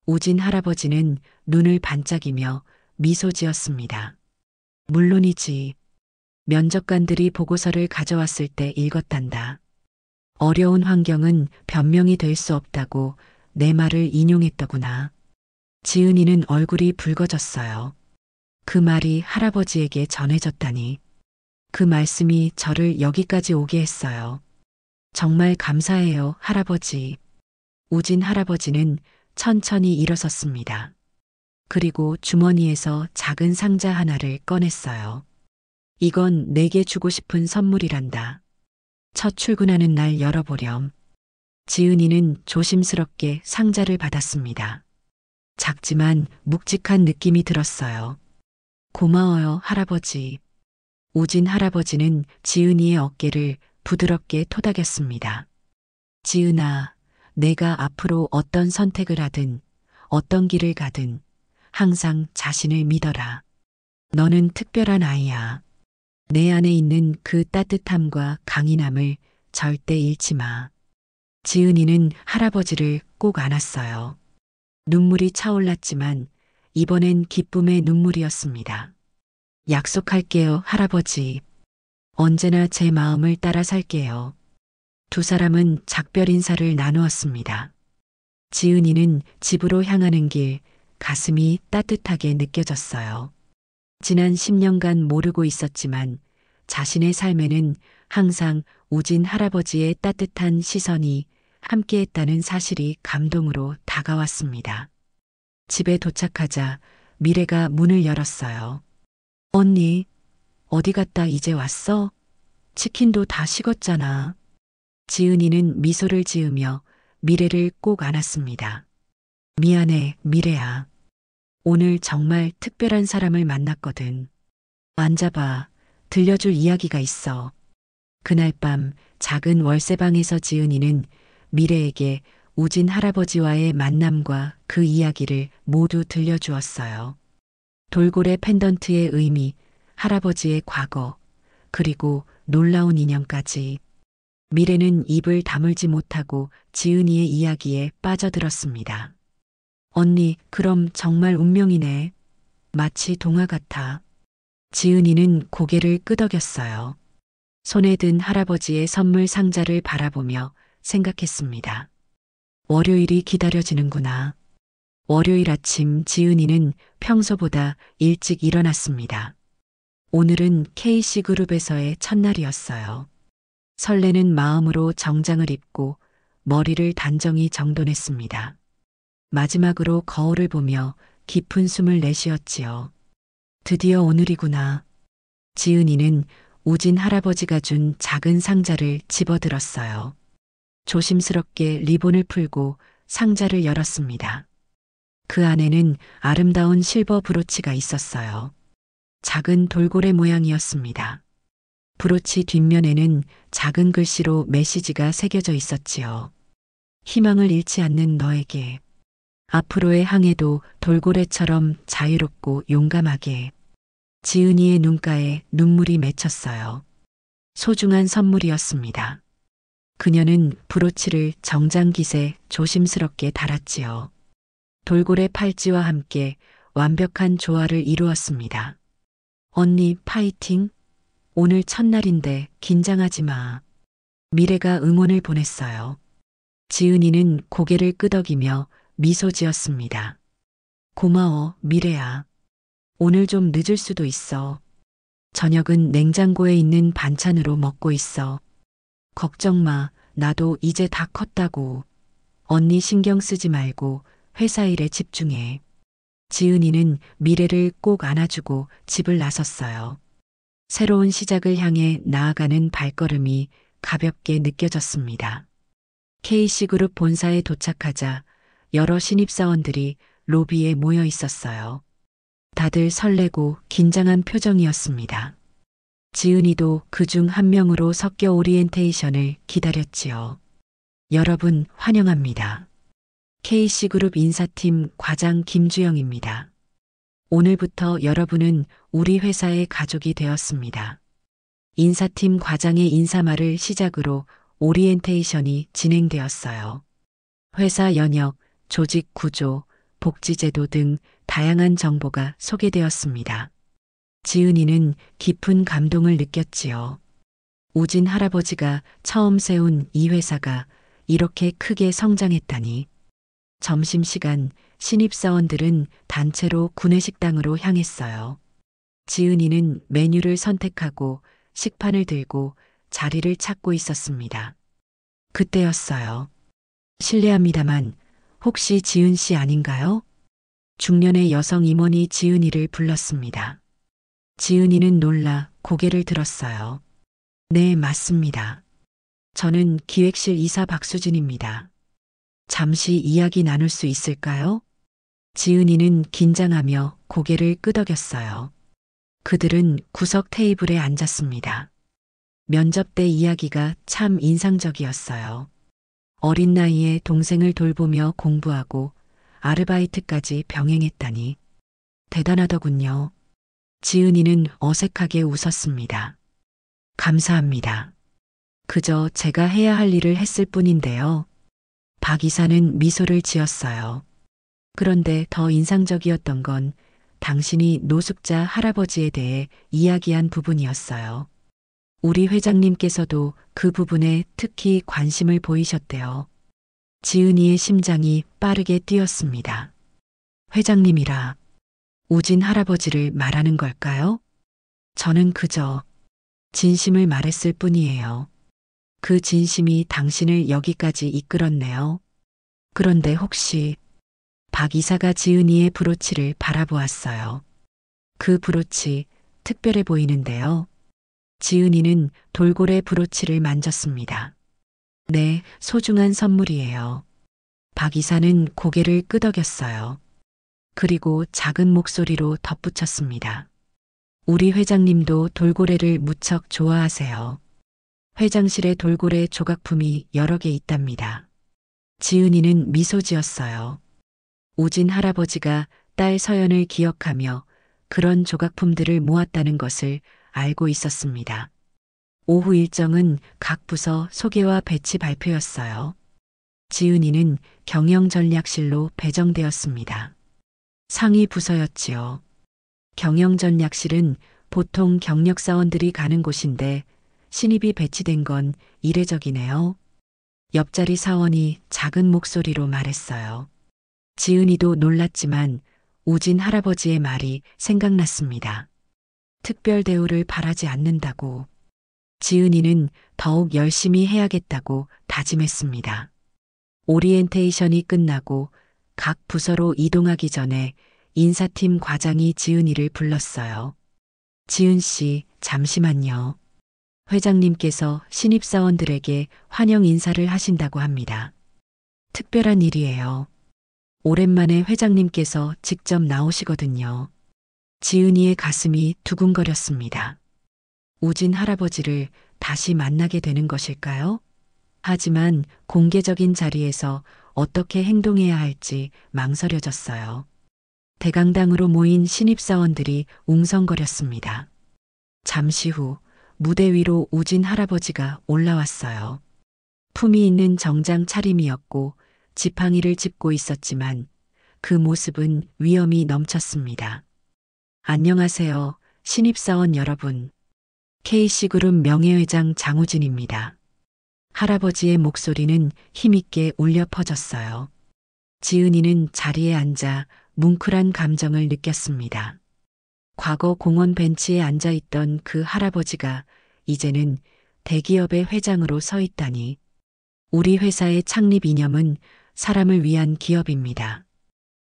우진 할아버지는 눈을 반짝이며 미소 지었습니다. 물론이지. 면접관들이 보고서를 가져왔을 때 읽었단다. 어려운 환경은 변명이 될 수 없다고 내 말을 인용했더구나. 지은이는 얼굴이 붉어졌어요. 그 말이 할아버지에게 전해졌다니. 그 말씀이 저를 여기까지 오게 했어요. 정말 감사해요, 할아버지. 우진 할아버지는 천천히 일어섰습니다. 그리고 주머니에서 작은 상자 하나를 꺼냈어요. 이건 내게 주고 싶은 선물이란다. 첫 출근하는 날 열어보렴. 지은이는 조심스럽게 상자를 받았습니다. 작지만 묵직한 느낌이 들었어요. 고마워요, 할아버지. 우진 할아버지는 지은이의 어깨를 부드럽게 토닥였습니다. 지은아, 내가 앞으로 어떤 선택을 하든, 어떤 길을 가든, 항상 자신을 믿어라. 너는 특별한 아이야. 내 안에 있는 그 따뜻함과 강인함을 절대 잃지 마. 지은이는 할아버지를 꼭 안았어요. 눈물이 차올랐지만 이번엔 기쁨의 눈물이었습니다. 약속할게요, 할아버지. 언제나 제 마음을 따라 살게요. 두 사람은 작별 인사를 나누었습니다. 지은이는 집으로 향하는 길, 가슴이 따뜻하게 느껴졌어요. 지난 10년간 모르고 있었지만 자신의 삶에는 항상 우진 할아버지의 따뜻한 시선이 함께했다는 사실이 감동으로 다가왔습니다. 집에 도착하자 미래가 문을 열었어요. 언니, 어디 갔다 이제 왔어? 치킨도 다 식었잖아. 지은이는 미소를 지으며 미래를 꼭 안았습니다. 미안해, 미래야. 오늘 정말 특별한 사람을 만났거든. 앉아봐. 들려줄 이야기가 있어. 그날 밤 작은 월세방에서 지은이는 미래에게 우진 할아버지와의 만남과 그 이야기를 모두 들려주었어요. 돌고래 펜던트의 의미, 할아버지의 과거, 그리고 놀라운 인연까지. 미래는 입을 다물지 못하고 지은이의 이야기에 빠져들었습니다. 언니, 그럼 정말 운명이네. 마치 동화 같아. 지은이는 고개를 끄덕였어요. 손에 든 할아버지의 선물 상자를 바라보며 생각했습니다. 월요일이 기다려지는구나. 월요일 아침 지은이는 평소보다 일찍 일어났습니다. 오늘은 KC그룹에서의 첫날이었어요. 설레는 마음으로 정장을 입고 머리를 단정히 정돈했습니다. 마지막으로 거울을 보며 깊은 숨을 내쉬었지요. 드디어 오늘이구나. 지은이는 우진 할아버지가 준 작은 상자를 집어들었어요. 조심스럽게 리본을 풀고 상자를 열었습니다. 그 안에는 아름다운 실버 브로치가 있었어요. 작은 돌고래 모양이었습니다. 브로치 뒷면에는 작은 글씨로 메시지가 새겨져 있었지요. 희망을 잃지 않는 너에게. 앞으로의 항해도 돌고래처럼 자유롭고 용감하게. 지은이의 눈가에 눈물이 맺혔어요. 소중한 선물이었습니다. 그녀는 브로치를 정장깃에 조심스럽게 달았지요. 돌고래 팔찌와 함께 완벽한 조화를 이루었습니다. 언니 파이팅! 오늘 첫날인데 긴장하지 마. 미래가 응원을 보냈어요. 지은이는 고개를 끄덕이며 미소 지었습니다. 고마워, 미래야. 오늘 좀 늦을 수도 있어. 저녁은 냉장고에 있는 반찬으로 먹고 있어. 걱정 마, 나도 이제 다 컸다고. 언니 신경 쓰지 말고 회사 일에 집중해. 지은이는 미래를 꼭 안아주고 집을 나섰어요. 새로운 시작을 향해 나아가는 발걸음이 가볍게 느껴졌습니다. KC그룹 본사에 도착하자 여러 신입사원들이 로비에 모여 있었어요. 다들 설레고 긴장한 표정이었습니다. 지은이도 그중 한 명으로 섞여 오리엔테이션을 기다렸지요. 여러분 환영합니다. KC그룹 인사팀 과장 김주영입니다. 오늘부터 여러분은 우리 회사의 가족이 되었습니다. 인사팀 과장의 인사말을 시작으로 오리엔테이션이 진행되었어요. 회사 연역, 조직 구조, 복지제도 등 다양한 정보가 소개되었습니다. 지은이는 깊은 감동을 느꼈지요. 우진 할아버지가 처음 세운 이 회사가 이렇게 크게 성장했다니. 점심시간 신입사원들은 단체로 구내식당으로 향했어요. 지은이는 메뉴를 선택하고 식판을 들고 자리를 찾고 있었습니다. 그때였어요. 실례합니다만 혹시 지은 씨 아닌가요? 중년의 여성 임원이 지은이를 불렀습니다. 지은이는 놀라 고개를 들었어요. 네, 맞습니다. 저는 기획실 이사 박수진입니다. 잠시 이야기 나눌 수 있을까요? 지은이는 긴장하며 고개를 끄덕였어요. 그들은 구석 테이블에 앉았습니다. 면접 때 이야기가 참 인상적이었어요. 어린 나이에 동생을 돌보며 공부하고 아르바이트까지 병행했다니. 대단하더군요. 지은이는 어색하게 웃었습니다. 감사합니다. 그저 제가 해야 할 일을 했을 뿐인데요. 박 이사는 미소를 지었어요. 그런데 더 인상적이었던 건 당신이 노숙자 할아버지에 대해 이야기한 부분이었어요. 우리 회장님께서도 그 부분에 특히 관심을 보이셨대요. 지은이의 심장이 빠르게 뛰었습니다. 회장님이라 우진 할아버지를 말하는 걸까요? 저는 그저 진심을 말했을 뿐이에요. 그 진심이 당신을 여기까지 이끌었네요. 그런데 혹시 박 이사가 지은이의 브로치를 바라보았어요. 그 브로치 특별해 보이는데요. 지은이는 돌고래 브로치를 만졌습니다. 네, 소중한 선물이에요. 박 이사는 고개를 끄덕였어요. 그리고 작은 목소리로 덧붙였습니다. 우리 회장님도 돌고래를 무척 좋아하세요. 회장실에 돌고래 조각품이 여러 개 있답니다. 지은이는 미소 지었어요. 우진 할아버지가 딸 서연을 기억하며 그런 조각품들을 모았다는 것을 알고 있었습니다. 오후 일정은 각 부서 소개와 배치 발표였어요. 지은이는 경영전략실로 배정되었습니다. 상위 부서였지요. 경영전략실은 보통 경력사원들이 가는 곳인데 신입이 배치된 건 이례적이네요. 옆자리 사원이 작은 목소리로 말했어요. 지은이도 놀랐지만 우진 할아버지의 말이 생각났습니다. 특별 대우를 바라지 않는다고. 지은이는 더욱 열심히 해야겠다고 다짐했습니다. 오리엔테이션이 끝나고 각 부서로 이동하기 전에 인사팀 과장이 지은이를 불렀어요. 지은 씨, 잠시만요. 회장님께서 신입사원들에게 환영 인사를 하신다고 합니다. 특별한 일이에요. 오랜만에 회장님께서 직접 나오시거든요. 지은이의 가슴이 두근거렸습니다. 우진 할아버지를 다시 만나게 되는 것일까요? 하지만 공개적인 자리에서 어떻게 행동해야 할지 망설여졌어요. 대강당으로 모인 신입사원들이 웅성거렸습니다. 잠시 후 무대 위로 우진 할아버지가 올라왔어요. 품위 있는 정장 차림이었고 지팡이를 짚고 있었지만 그 모습은 위엄이 넘쳤습니다. 안녕하세요, 신입사원 여러분. KC그룹 명예회장 장우진입니다. 할아버지의 목소리는 힘있게 울려 퍼졌어요. 지은이는 자리에 앉아 뭉클한 감정을 느꼈습니다. 과거 공원 벤치에 앉아 있던 그 할아버지가 이제는 대기업의 회장으로 서 있다니. 우리 회사의 창립 이념은 사람을 위한 기업입니다.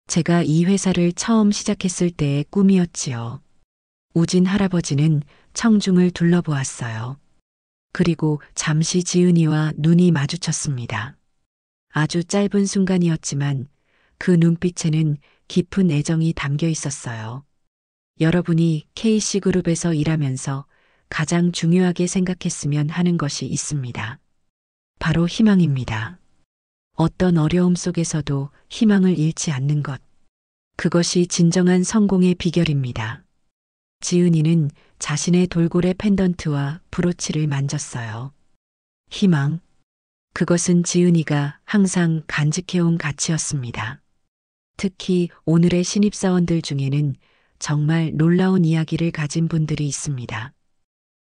제가 이 회사를 처음 시작했을 때의 꿈이었지요. 우진 할아버지는 청중을 둘러보았어요. 그리고 잠시 지은이와 눈이 마주쳤습니다. 아주 짧은 순간이었지만 그 눈빛에는 깊은 애정이 담겨 있었어요. 여러분이 K씨그룹에서 일하면서 가장 중요하게 생각했으면 하는 것이 있습니다. 바로 희망입니다. 어떤 어려움 속에서도 희망을 잃지 않는 것. 그것이 진정한 성공의 비결입니다. 지은이는 자신의 돌고래 펜던트와 브로치를 만졌어요. 희망. 그것은 지은이가 항상 간직해온 가치였습니다. 특히 오늘의 신입사원들 중에는 정말 놀라운 이야기를 가진 분들이 있습니다.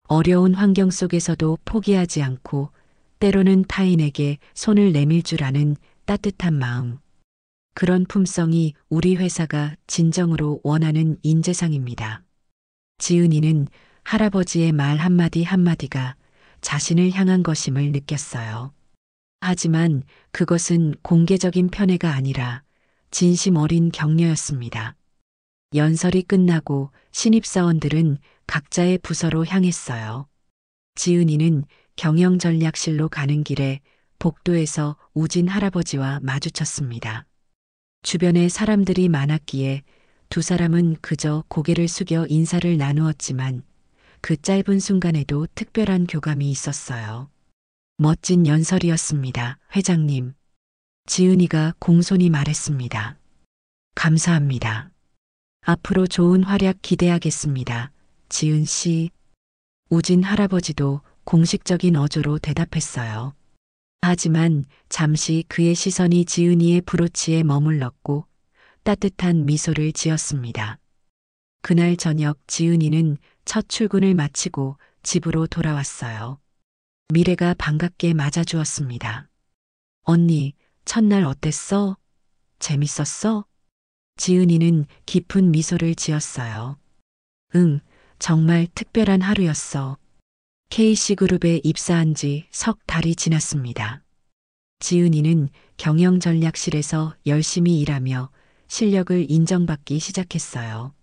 어려운 환경 속에서도 포기하지 않고 때로는 타인에게 손을 내밀 줄 아는 따뜻한 마음. 그런 품성이 우리 회사가 진정으로 원하는 인재상입니다. 지은이는 할아버지의 말 한마디 한마디가 자신을 향한 것임을 느꼈어요. 하지만 그것은 공개적인 편애가 아니라 진심 어린 격려였습니다. 연설이 끝나고 신입사원들은 각자의 부서로 향했어요. 지은이는 경영전략실로 가는 길에 복도에서 우진 할아버지와 마주쳤습니다. 주변에 사람들이 많았기에 두 사람은 그저 고개를 숙여 인사를 나누었지만 그 짧은 순간에도 특별한 교감이 있었어요. 멋진 연설이었습니다, 회장님. 지은이가 공손히 말했습니다. 감사합니다. 앞으로 좋은 활약 기대하겠습니다. 지은 씨. 우진 할아버지도 공식적인 어조로 대답했어요. 하지만 잠시 그의 시선이 지은이의 브로치에 머물렀고 따뜻한 미소를 지었습니다. 그날 저녁 지은이는 첫 출근을 마치고 집으로 돌아왔어요. 미래가 반갑게 맞아주었습니다. 언니, 첫날 어땠어? 재밌었어? 지은이는 깊은 미소를 지었어요. 응, 정말 특별한 하루였어. K씨그룹에 입사한 지 석 달이 지났습니다. 지은이는 경영전략실에서 열심히 일하며 실력을 인정받기 시작했어요.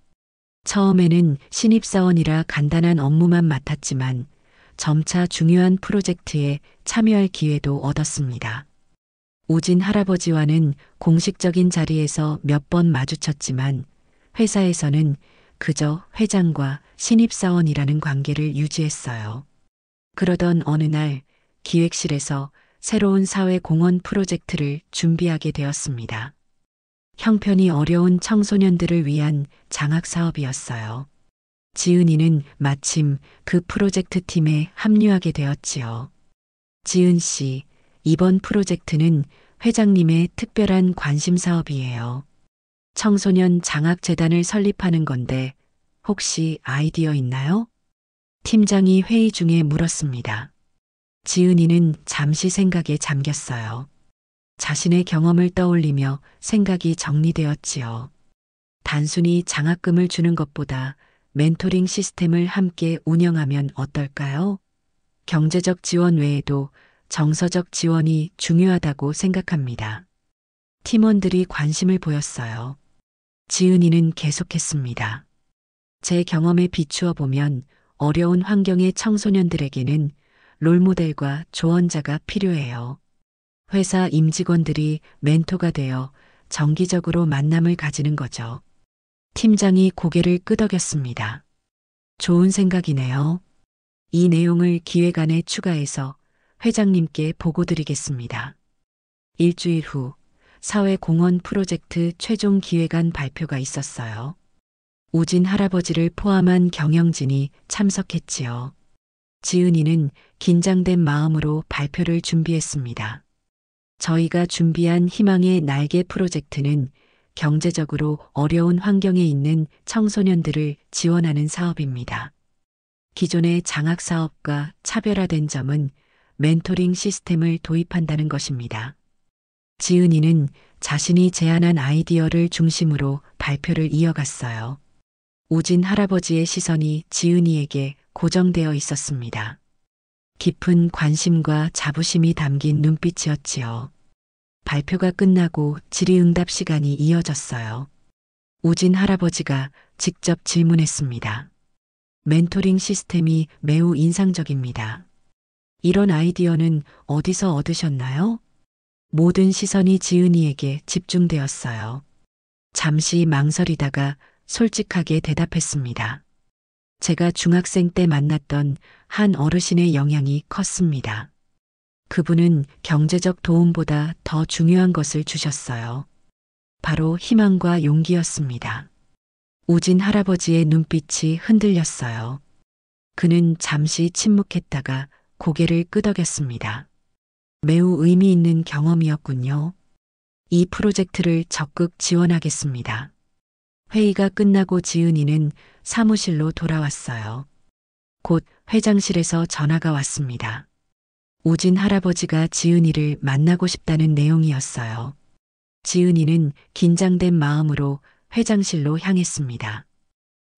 처음에는 신입사원이라 간단한 업무만 맡았지만 점차 중요한 프로젝트에 참여할 기회도 얻었습니다. 우진 할아버지와는 공식적인 자리에서 몇 번 마주쳤지만 회사에서는 그저 회장과 신입사원이라는 관계를 유지했어요. 그러던 어느 날 기획실에서 새로운 사회공헌 프로젝트를 준비하게 되었습니다. 형편이 어려운 청소년들을 위한 장학 사업이었어요. 지은이는 마침 그 프로젝트 팀에 합류하게 되었지요. 지은 씨, 이번 프로젝트는 회장님의 특별한 관심 사업이에요. 청소년 장학재단을 설립하는 건데 혹시 아이디어 있나요? 팀장이 회의 중에 물었습니다. 지은이는 잠시 생각에 잠겼어요. 자신의 경험을 떠올리며 생각이 정리되었지요. 단순히 장학금을 주는 것보다 멘토링 시스템을 함께 운영하면 어떨까요? 경제적 지원 외에도 정서적 지원이 중요하다고 생각합니다. 팀원들이 관심을 보였어요. 지은이는 계속했습니다. 제 경험에 비추어 보면 어려운 환경의 청소년들에게는 롤모델과 조언자가 필요해요. 회사 임직원들이 멘토가 되어 정기적으로 만남을 가지는 거죠. 팀장이 고개를 끄덕였습니다. 좋은 생각이네요. 이 내용을 기획안에 추가해서 회장님께 보고드리겠습니다. 일주일 후 사회공헌 프로젝트 최종 기획안 발표가 있었어요. 우진 할아버지를 포함한 경영진이 참석했지요. 지은이는 긴장된 마음으로 발표를 준비했습니다. 저희가 준비한 희망의 날개 프로젝트는 경제적으로 어려운 환경에 있는 청소년들을 지원하는 사업입니다. 기존의 장학 사업과 차별화된 점은 멘토링 시스템을 도입한다는 것입니다. 지은이는 자신이 제안한 아이디어를 중심으로 발표를 이어갔어요. 우진 할아버지의 시선이 지은이에게 고정되어 있었습니다. 깊은 관심과 자부심이 담긴 눈빛이었지요. 발표가 끝나고 질의응답 시간이 이어졌어요. 우진 할아버지가 직접 질문했습니다. 멘토링 시스템이 매우 인상적입니다. 이런 아이디어는 어디서 얻으셨나요? 모든 시선이 지은이에게 집중되었어요. 잠시 망설이다가 솔직하게 대답했습니다. 제가 중학생 때 만났던 한 어르신의 영향이 컸습니다. 그분은 경제적 도움보다 더 중요한 것을 주셨어요. 바로 희망과 용기였습니다. 우진 할아버지의 눈빛이 흔들렸어요. 그는 잠시 침묵했다가 고개를 끄덕였습니다. 매우 의미 있는 경험이었군요. 이 프로젝트를 적극 지원하겠습니다. 회의가 끝나고 지은이는 사무실로 돌아왔어요. 곧 회장실에서 전화가 왔습니다. 우진 할아버지가 지은이를 만나고 싶다는 내용이었어요. 지은이는 긴장된 마음으로 회장실로 향했습니다.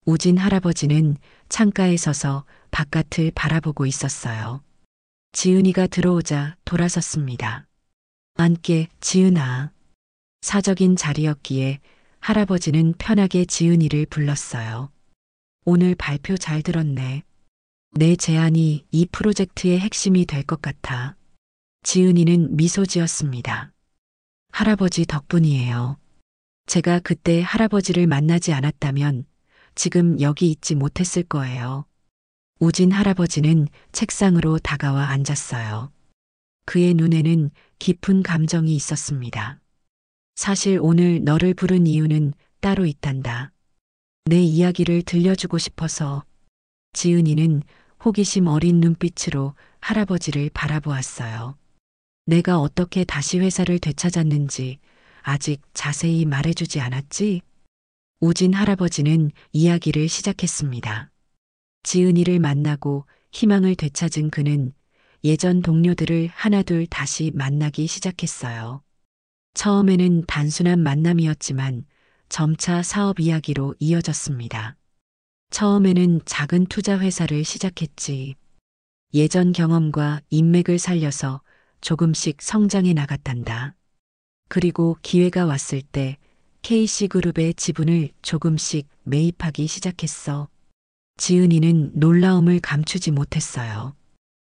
우진 할아버지는 창가에 서서 바깥을 바라보고 있었어요. 지은이가 들어오자 돌아섰습니다. 앉게, 지은아. 사적인 자리였기에 할아버지는 편하게 지은이를 불렀어요. 오늘 발표 잘 들었네. 내 제안이 이 프로젝트의 핵심이 될 것 같아. 지은이는 미소 지었습니다. 할아버지 덕분이에요. 제가 그때 할아버지를 만나지 않았다면 지금 여기 있지 못했을 거예요. 우진 할아버지는 책상으로 다가와 앉았어요. 그의 눈에는 깊은 감정이 있었습니다. 사실 오늘 너를 부른 이유는 따로 있단다. 내 이야기를 들려주고 싶어서. 지은이는 호기심 어린 눈빛으로 할아버지를 바라보았어요. 내가 어떻게 다시 회사를 되찾았는지 아직 자세히 말해주지 않았지? 우진 할아버지는 이야기를 시작했습니다. 지은이를 만나고 희망을 되찾은 그는 예전 동료들을 하나둘 다시 만나기 시작했어요. 처음에는 단순한 만남이었지만 점차 사업 이야기로 이어졌습니다. 처음에는 작은 투자 회사를 시작했지. 예전 경험과 인맥을 살려서 조금씩 성장해 나갔단다. 그리고 기회가 왔을 때 KC그룹의 지분을 조금씩 매입하기 시작했어. 지은이는 놀라움을 감추지 못했어요.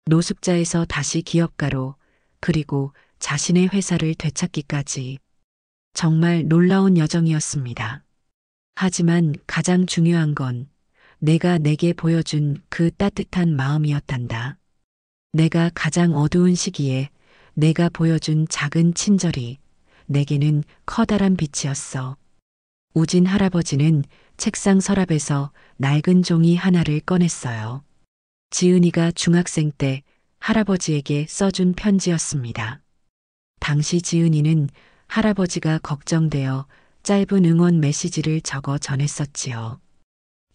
노숙자에서 다시 기업가로, 그리고 자신의 회사를 되찾기까지. 정말 놀라운 여정이었습니다. 하지만 가장 중요한 건 내가 내게 보여준 그 따뜻한 마음이었단다. 내가 가장 어두운 시기에 내가 보여준 작은 친절이 내게는 커다란 빛이었어. 우진 할아버지는 책상 서랍에서 낡은 종이 하나를 꺼냈어요. 지은이가 중학생 때 할아버지에게 써준 편지였습니다. 당시 지은이는 할아버지가 걱정되어 짧은 응원 메시지를 적어 전했었지요.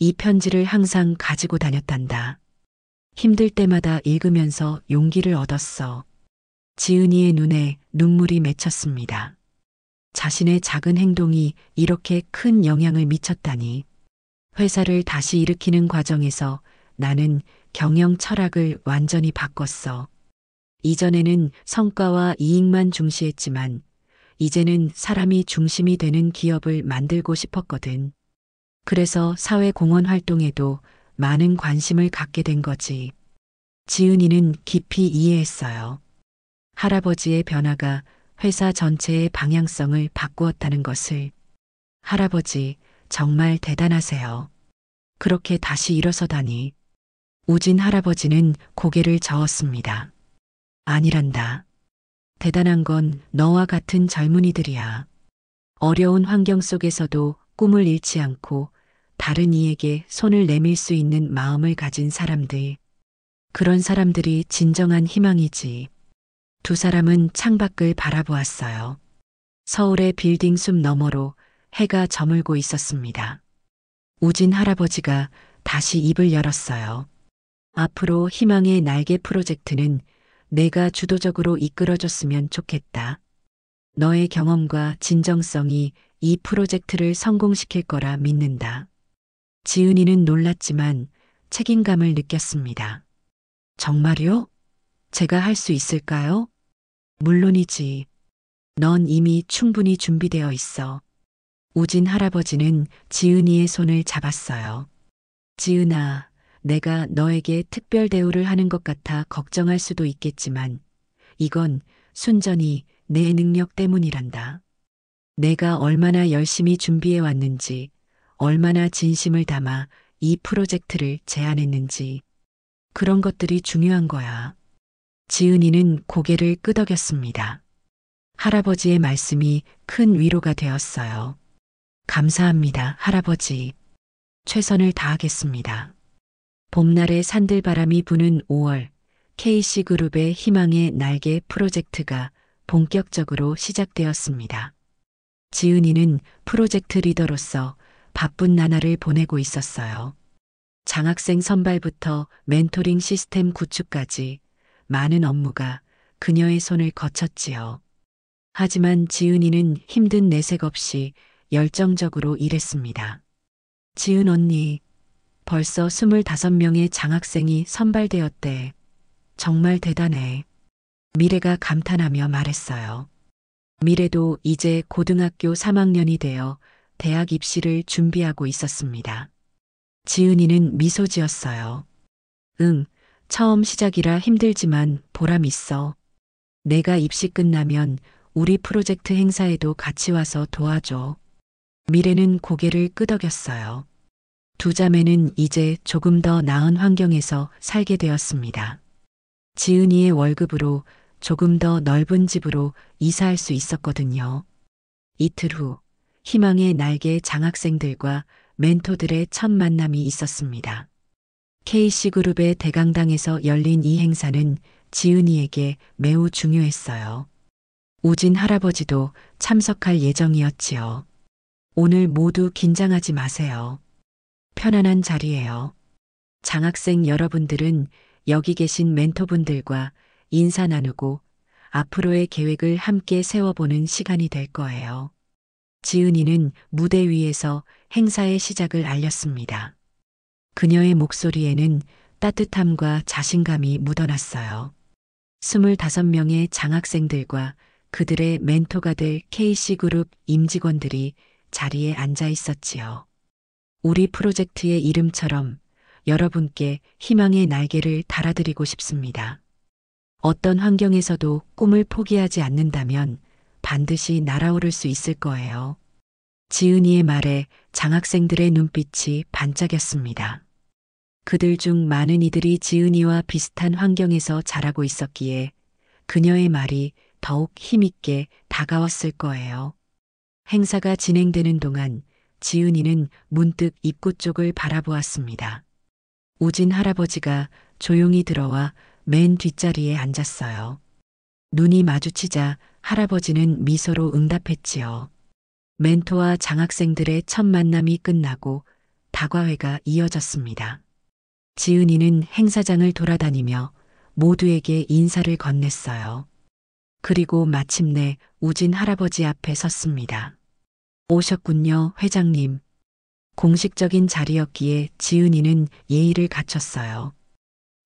이 편지를 항상 가지고 다녔단다. 힘들 때마다 읽으면서 용기를 얻었어. 지은이의 눈에 눈물이 맺혔습니다. 자신의 작은 행동이 이렇게 큰 영향을 미쳤다니. 회사를 다시 일으키는 과정에서 나는 경영 철학을 완전히 바꿨어. 이전에는 성과와 이익만 중시했지만 이제는 사람이 중심이 되는 기업을 만들고 싶었거든. 그래서 사회 공헌 활동에도 많은 관심을 갖게 된 거지. 지은이는 깊이 이해했어요. 할아버지의 변화가 회사 전체의 방향성을 바꾸었다는 것을. 할아버지, 정말 대단하세요. 그렇게 다시 일어서다니. 우진 할아버지는 고개를 저었습니다. 아니란다. 대단한 건 너와 같은 젊은이들이야. 어려운 환경 속에서도 꿈을 잃지 않고 다른 이에게 손을 내밀 수 있는 마음을 가진 사람들. 그런 사람들이 진정한 희망이지. 두 사람은 창밖을 바라보았어요. 서울의 빌딩 숲 너머로 해가 저물고 있었습니다. 우진 할아버지가 다시 입을 열었어요. 앞으로 희망의 날개 프로젝트는 내가 주도적으로 이끌어줬으면 좋겠다. 너의 경험과 진정성이 이 프로젝트를 성공시킬 거라 믿는다. 지은이는 놀랐지만 책임감을 느꼈습니다. 정말요? 제가 할 수 있을까요? 물론이지. 넌 이미 충분히 준비되어 있어. 우진 할아버지는 지은이의 손을 잡았어요. 지은아, 내가 너에게 특별 대우를 하는 것 같아 걱정할 수도 있겠지만 이건 순전히 내 능력 때문이란다. 내가 얼마나 열심히 준비해 왔는지, 얼마나 진심을 담아 이 프로젝트를 제안했는지, 그런 것들이 중요한 거야. 지은이는 고개를 끄덕였습니다. 할아버지의 말씀이 큰 위로가 되었어요. 감사합니다, 할아버지. 최선을 다하겠습니다. 봄날의 산들바람이 부는 5월, KC그룹의 희망의 날개 프로젝트가 본격적으로 시작되었습니다. 지은이는 프로젝트 리더로서 바쁜 나날을 보내고 있었어요. 장학생 선발부터 멘토링 시스템 구축까지 많은 업무가 그녀의 손을 거쳤지요. 하지만 지은이는 힘든 내색 없이 열정적으로 일했습니다. 지은 언니, 벌써 25명의 장학생이 선발되었대. 정말 대단해. 미래가 감탄하며 말했어요. 미래도 이제 고등학교 3학년이 되어 대학 입시를 준비하고 있었습니다. 지은이는 미소 지었어요. 응, 처음 시작이라 힘들지만 보람 있어. 내가 입시 끝나면 우리 프로젝트 행사에도 같이 와서 도와줘. 미래는 고개를 끄덕였어요. 두 자매는 이제 조금 더 나은 환경에서 살게 되었습니다. 지은이의 월급으로 조금 더 넓은 집으로 이사할 수 있었거든요. 이틀 후, 희망의 날개 장학생들과 멘토들의 첫 만남이 있었습니다. KC그룹의 대강당에서 열린 이 행사는 지은이에게 매우 중요했어요. 우진 할아버지도 참석할 예정이었지요. 오늘 모두 긴장하지 마세요. 편안한 자리예요. 장학생 여러분들은 여기 계신 멘토분들과 인사 나누고 앞으로의 계획을 함께 세워보는 시간이 될 거예요. 지은이는 무대 위에서 행사의 시작을 알렸습니다. 그녀의 목소리에는 따뜻함과 자신감이 묻어났어요. 25명의 장학생들과 그들의 멘토가 될 KC그룹 임직원들이 자리에 앉아 있었지요. 우리 프로젝트의 이름처럼 여러분께 희망의 날개를 달아드리고 싶습니다. 어떤 환경에서도 꿈을 포기하지 않는다면 반드시 날아오를 수 있을 거예요. 지은이의 말에 장학생들의 눈빛이 반짝였습니다. 그들 중 많은 이들이 지은이와 비슷한 환경에서 자라고 있었기에 그녀의 말이 더욱 힘있게 다가왔을 거예요. 행사가 진행되는 동안 지은이는 문득 입구 쪽을 바라보았습니다. 우진 할아버지가 조용히 들어와 맨 뒷자리에 앉았어요. 눈이 마주치자 할아버지는 미소로 응답했지요. 멘토와 장학생들의 첫 만남이 끝나고 다과회가 이어졌습니다. 지은이는 행사장을 돌아다니며 모두에게 인사를 건넸어요. 그리고 마침내 우진 할아버지 앞에 섰습니다. 오셨군요, 회장님. 공식적인 자리였기에 지은이는 예의를 갖췄어요.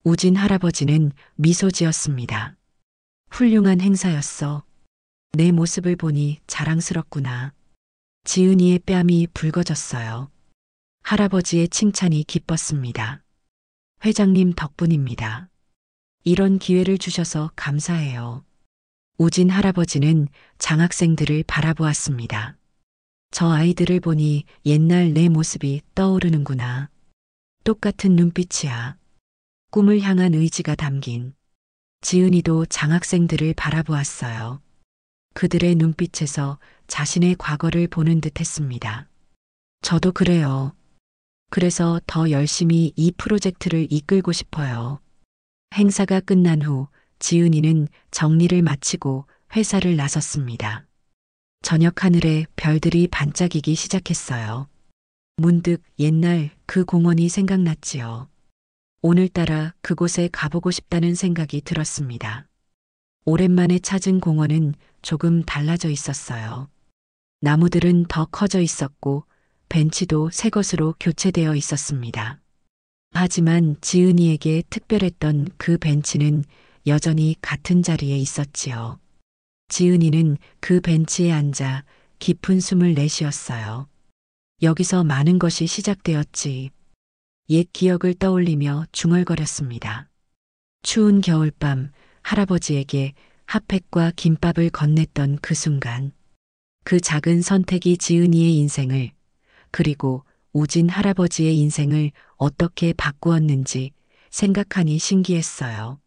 우진 할아버지는 미소 지었습니다. 훌륭한 행사였어. 내 모습을 보니 자랑스럽구나. 지은이의 뺨이 붉어졌어요. 할아버지의 칭찬이 기뻤습니다. 회장님 덕분입니다. 이런 기회를 주셔서 감사해요. 우진 할아버지는 장학생들을 바라보았습니다. 저 아이들을 보니 옛날 내 모습이 떠오르는구나. 똑같은 눈빛이야. 꿈을 향한 의지가 담긴. 지은이도 장학생들을 바라보았어요. 그들의 눈빛에서 자신의 과거를 보는 듯 했습니다. 저도 그래요. 그래서 더 열심히 이 프로젝트를 이끌고 싶어요. 행사가 끝난 후 지은이는 정리를 마치고 회사를 나섰습니다. 저녁 하늘에 별들이 반짝이기 시작했어요. 문득 옛날 그 공원이 생각났지요. 오늘따라 그곳에 가보고 싶다는 생각이 들었습니다. 오랜만에 찾은 공원은 조금 달라져 있었어요. 나무들은 더 커져 있었고 벤치도 새 것으로 교체되어 있었습니다. 하지만 지은이에게 특별했던 그 벤치는 여전히 같은 자리에 있었지요. 지은이는 그 벤치에 앉아 깊은 숨을 내쉬었어요. 여기서 많은 것이 시작되었지. 옛 기억을 떠올리며 중얼거렸습니다. 추운 겨울밤 할아버지에게 핫팩과 김밥을 건넸던 그 순간, 그 작은 선택이 지은이의 인생을, 그리고 우진 할아버지의 인생을 어떻게 바꾸었는지 생각하니 신기했어요.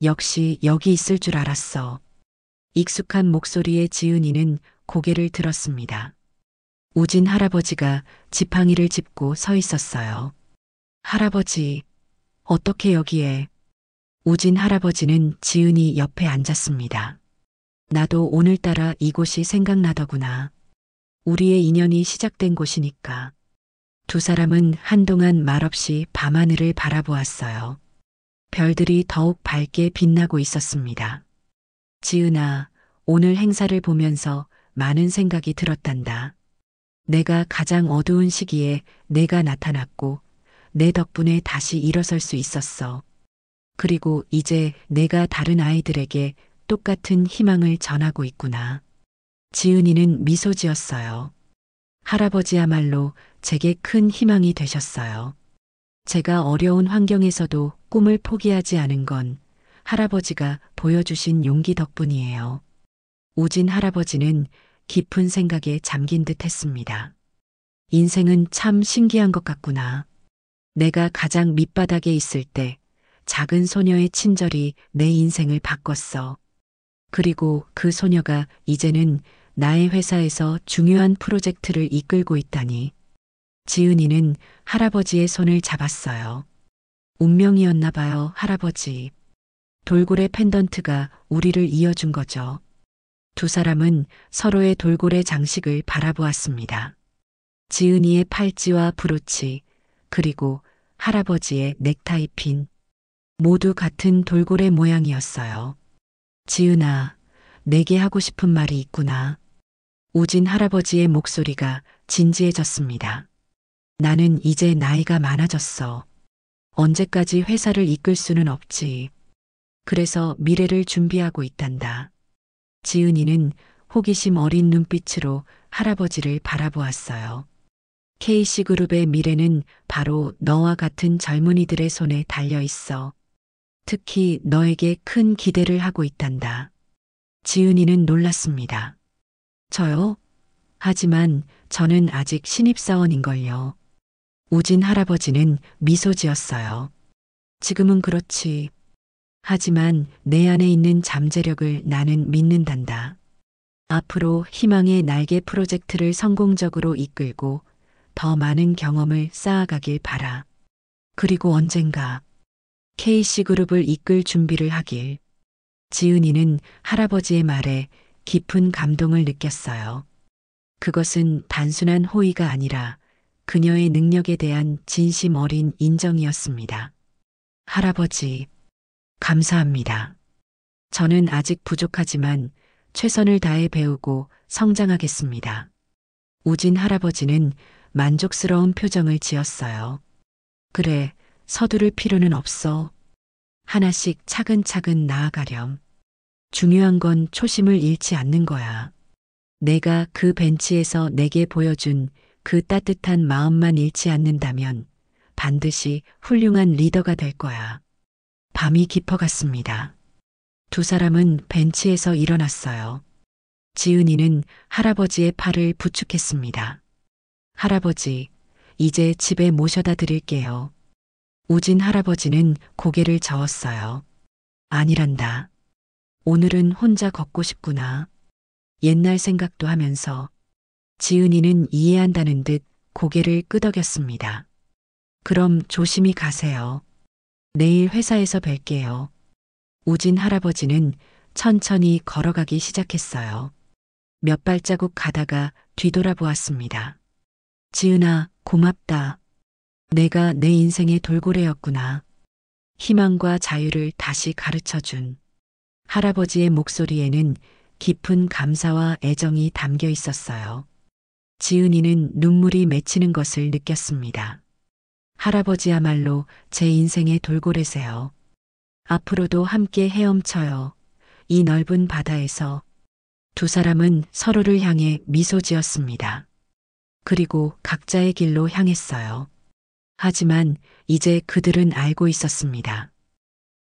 역시 여기 있을 줄 알았어. 익숙한 목소리의 지은이는 고개를 들었습니다. 우진 할아버지가 지팡이를 짚고 서 있었어요. 할아버지, 어떻게 여기에? 우진 할아버지는 지은이 옆에 앉았습니다. 나도 오늘따라 이곳이 생각나더구나. 우리의 인연이 시작된 곳이니까. 두 사람은 한동안 말없이 밤하늘을 바라보았어요. 별들이 더욱 밝게 빛나고 있었습니다. 지은아, 오늘 행사를 보면서 많은 생각이 들었단다. 내가 가장 어두운 시기에 내가 나타났고, 내 덕분에 다시 일어설 수 있었어. 그리고 이제 내가 다른 아이들에게 똑같은 희망을 전하고 있구나. 지은이는 미소 지었어요. 할아버지야말로 제게 큰 희망이 되셨어요. 제가 어려운 환경에서도 꿈을 포기하지 않은 건 할아버지가 보여주신 용기 덕분이에요. 우진 할아버지는 깊은 생각에 잠긴 듯 했습니다. 인생은 참 신기한 것 같구나. 내가 가장 밑바닥에 있을 때 작은 소녀의 친절이 내 인생을 바꿨어. 그리고 그 소녀가 이제는 나의 회사에서 중요한 프로젝트를 이끌고 있다니. 지은이는 할아버지의 손을 잡았어요. 운명이었나 봐요, 할아버지. 돌고래 펜던트가 우리를 이어준 거죠. 두 사람은 서로의 돌고래 장식을 바라보았습니다. 지은이의 팔찌와 브로치, 그리고 할아버지의 넥타이 핀. 모두 같은 돌고래 모양이었어요. 지은아, 내게 하고 싶은 말이 있구나. 우진 할아버지의 목소리가 진지해졌습니다. 나는 이제 나이가 많아졌어. 언제까지 회사를 이끌 수는 없지. 그래서 미래를 준비하고 있단다. 지은이는 호기심 어린 눈빛으로 할아버지를 바라보았어요. K씨그룹의 미래는 바로 너와 같은 젊은이들의 손에 달려 있어. 특히 너에게 큰 기대를 하고 있단다. 지은이는 놀랐습니다. 저요? 하지만 저는 아직 신입사원인걸요. 우진 할아버지는 미소 지었어요. 지금은 그렇지. 하지만 내 안에 있는 잠재력을 나는 믿는단다. 앞으로 희망의 날개 프로젝트를 성공적으로 이끌고 더 많은 경험을 쌓아가길 바라. 그리고 언젠가 K씨그룹을 이끌 준비를 하길. 지은이는 할아버지의 말에 깊은 감동을 느꼈어요. 그것은 단순한 호의가 아니라 그녀의 능력에 대한 진심 어린 인정이었습니다. 할아버지, 감사합니다. 저는 아직 부족하지만 최선을 다해 배우고 성장하겠습니다. 우진 할아버지는 만족스러운 표정을 지었어요. 그래, 서두를 필요는 없어. 하나씩 차근차근 나아가렴. 중요한 건 초심을 잃지 않는 거야. 내가 그 벤치에서 내게 보여준 그 따뜻한 마음만 잃지 않는다면 반드시 훌륭한 리더가 될 거야. 밤이 깊어갔습니다. 두 사람은 벤치에서 일어났어요. 지은이는 할아버지의 팔을 부축했습니다. 할아버지, 이제 집에 모셔다 드릴게요. 우진 할아버지는 고개를 저었어요. 아니란다. 오늘은 혼자 걷고 싶구나. 옛날 생각도 하면서. 지은이는 이해한다는 듯 고개를 끄덕였습니다. 그럼 조심히 가세요. 내일 회사에서 뵐게요. 우진 할아버지는 천천히 걸어가기 시작했어요. 몇 발자국 가다가 뒤돌아보았습니다. 지은아, 고맙다. 내가 내 인생의 돌고래였구나. 희망과 자유를 다시 가르쳐준. 할아버지의 목소리에는 깊은 감사와 애정이 담겨 있었어요. 지은이는 눈물이 맺히는 것을 느꼈습니다. 할아버지야말로 제 인생의 돌고래세요. 앞으로도 함께 헤엄쳐요. 이 넓은 바다에서 두 사람은 서로를 향해 미소 지었습니다. 그리고 각자의 길로 향했어요. 하지만 이제 그들은 알고 있었습니다.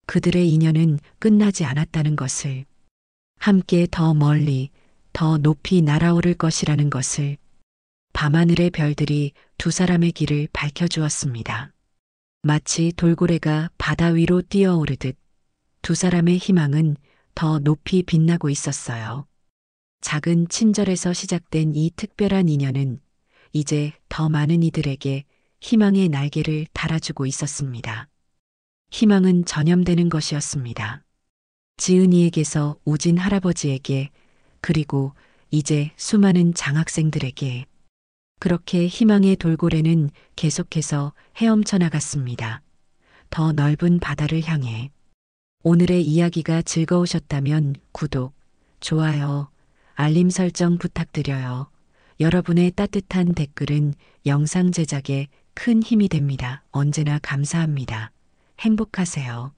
그들의 인연은 끝나지 않았다는 것을, 함께 더 멀리, 더 높이 날아오를 것이라는 것을. 밤하늘의 별들이 두 사람의 길을 밝혀주었습니다. 마치 돌고래가 바다 위로 뛰어오르듯 두 사람의 희망은 더 높이 빛나고 있었어요. 작은 친절에서 시작된 이 특별한 인연은 이제 더 많은 이들에게 희망의 날개를 달아주고 있었습니다. 희망은 전염되는 것이었습니다. 지은이에게서 우진 할아버지에게, 그리고 이제 수많은 장학생들에게. 그렇게 희망의 돌고래는 계속해서 헤엄쳐 나갔습니다. 더 넓은 바다를 향해. 오늘의 이야기가 즐거우셨다면 구독, 좋아요, 알림 설정 부탁드려요. 여러분의 따뜻한 댓글은 영상 제작에 큰 힘이 됩니다. 언제나 감사합니다. 행복하세요.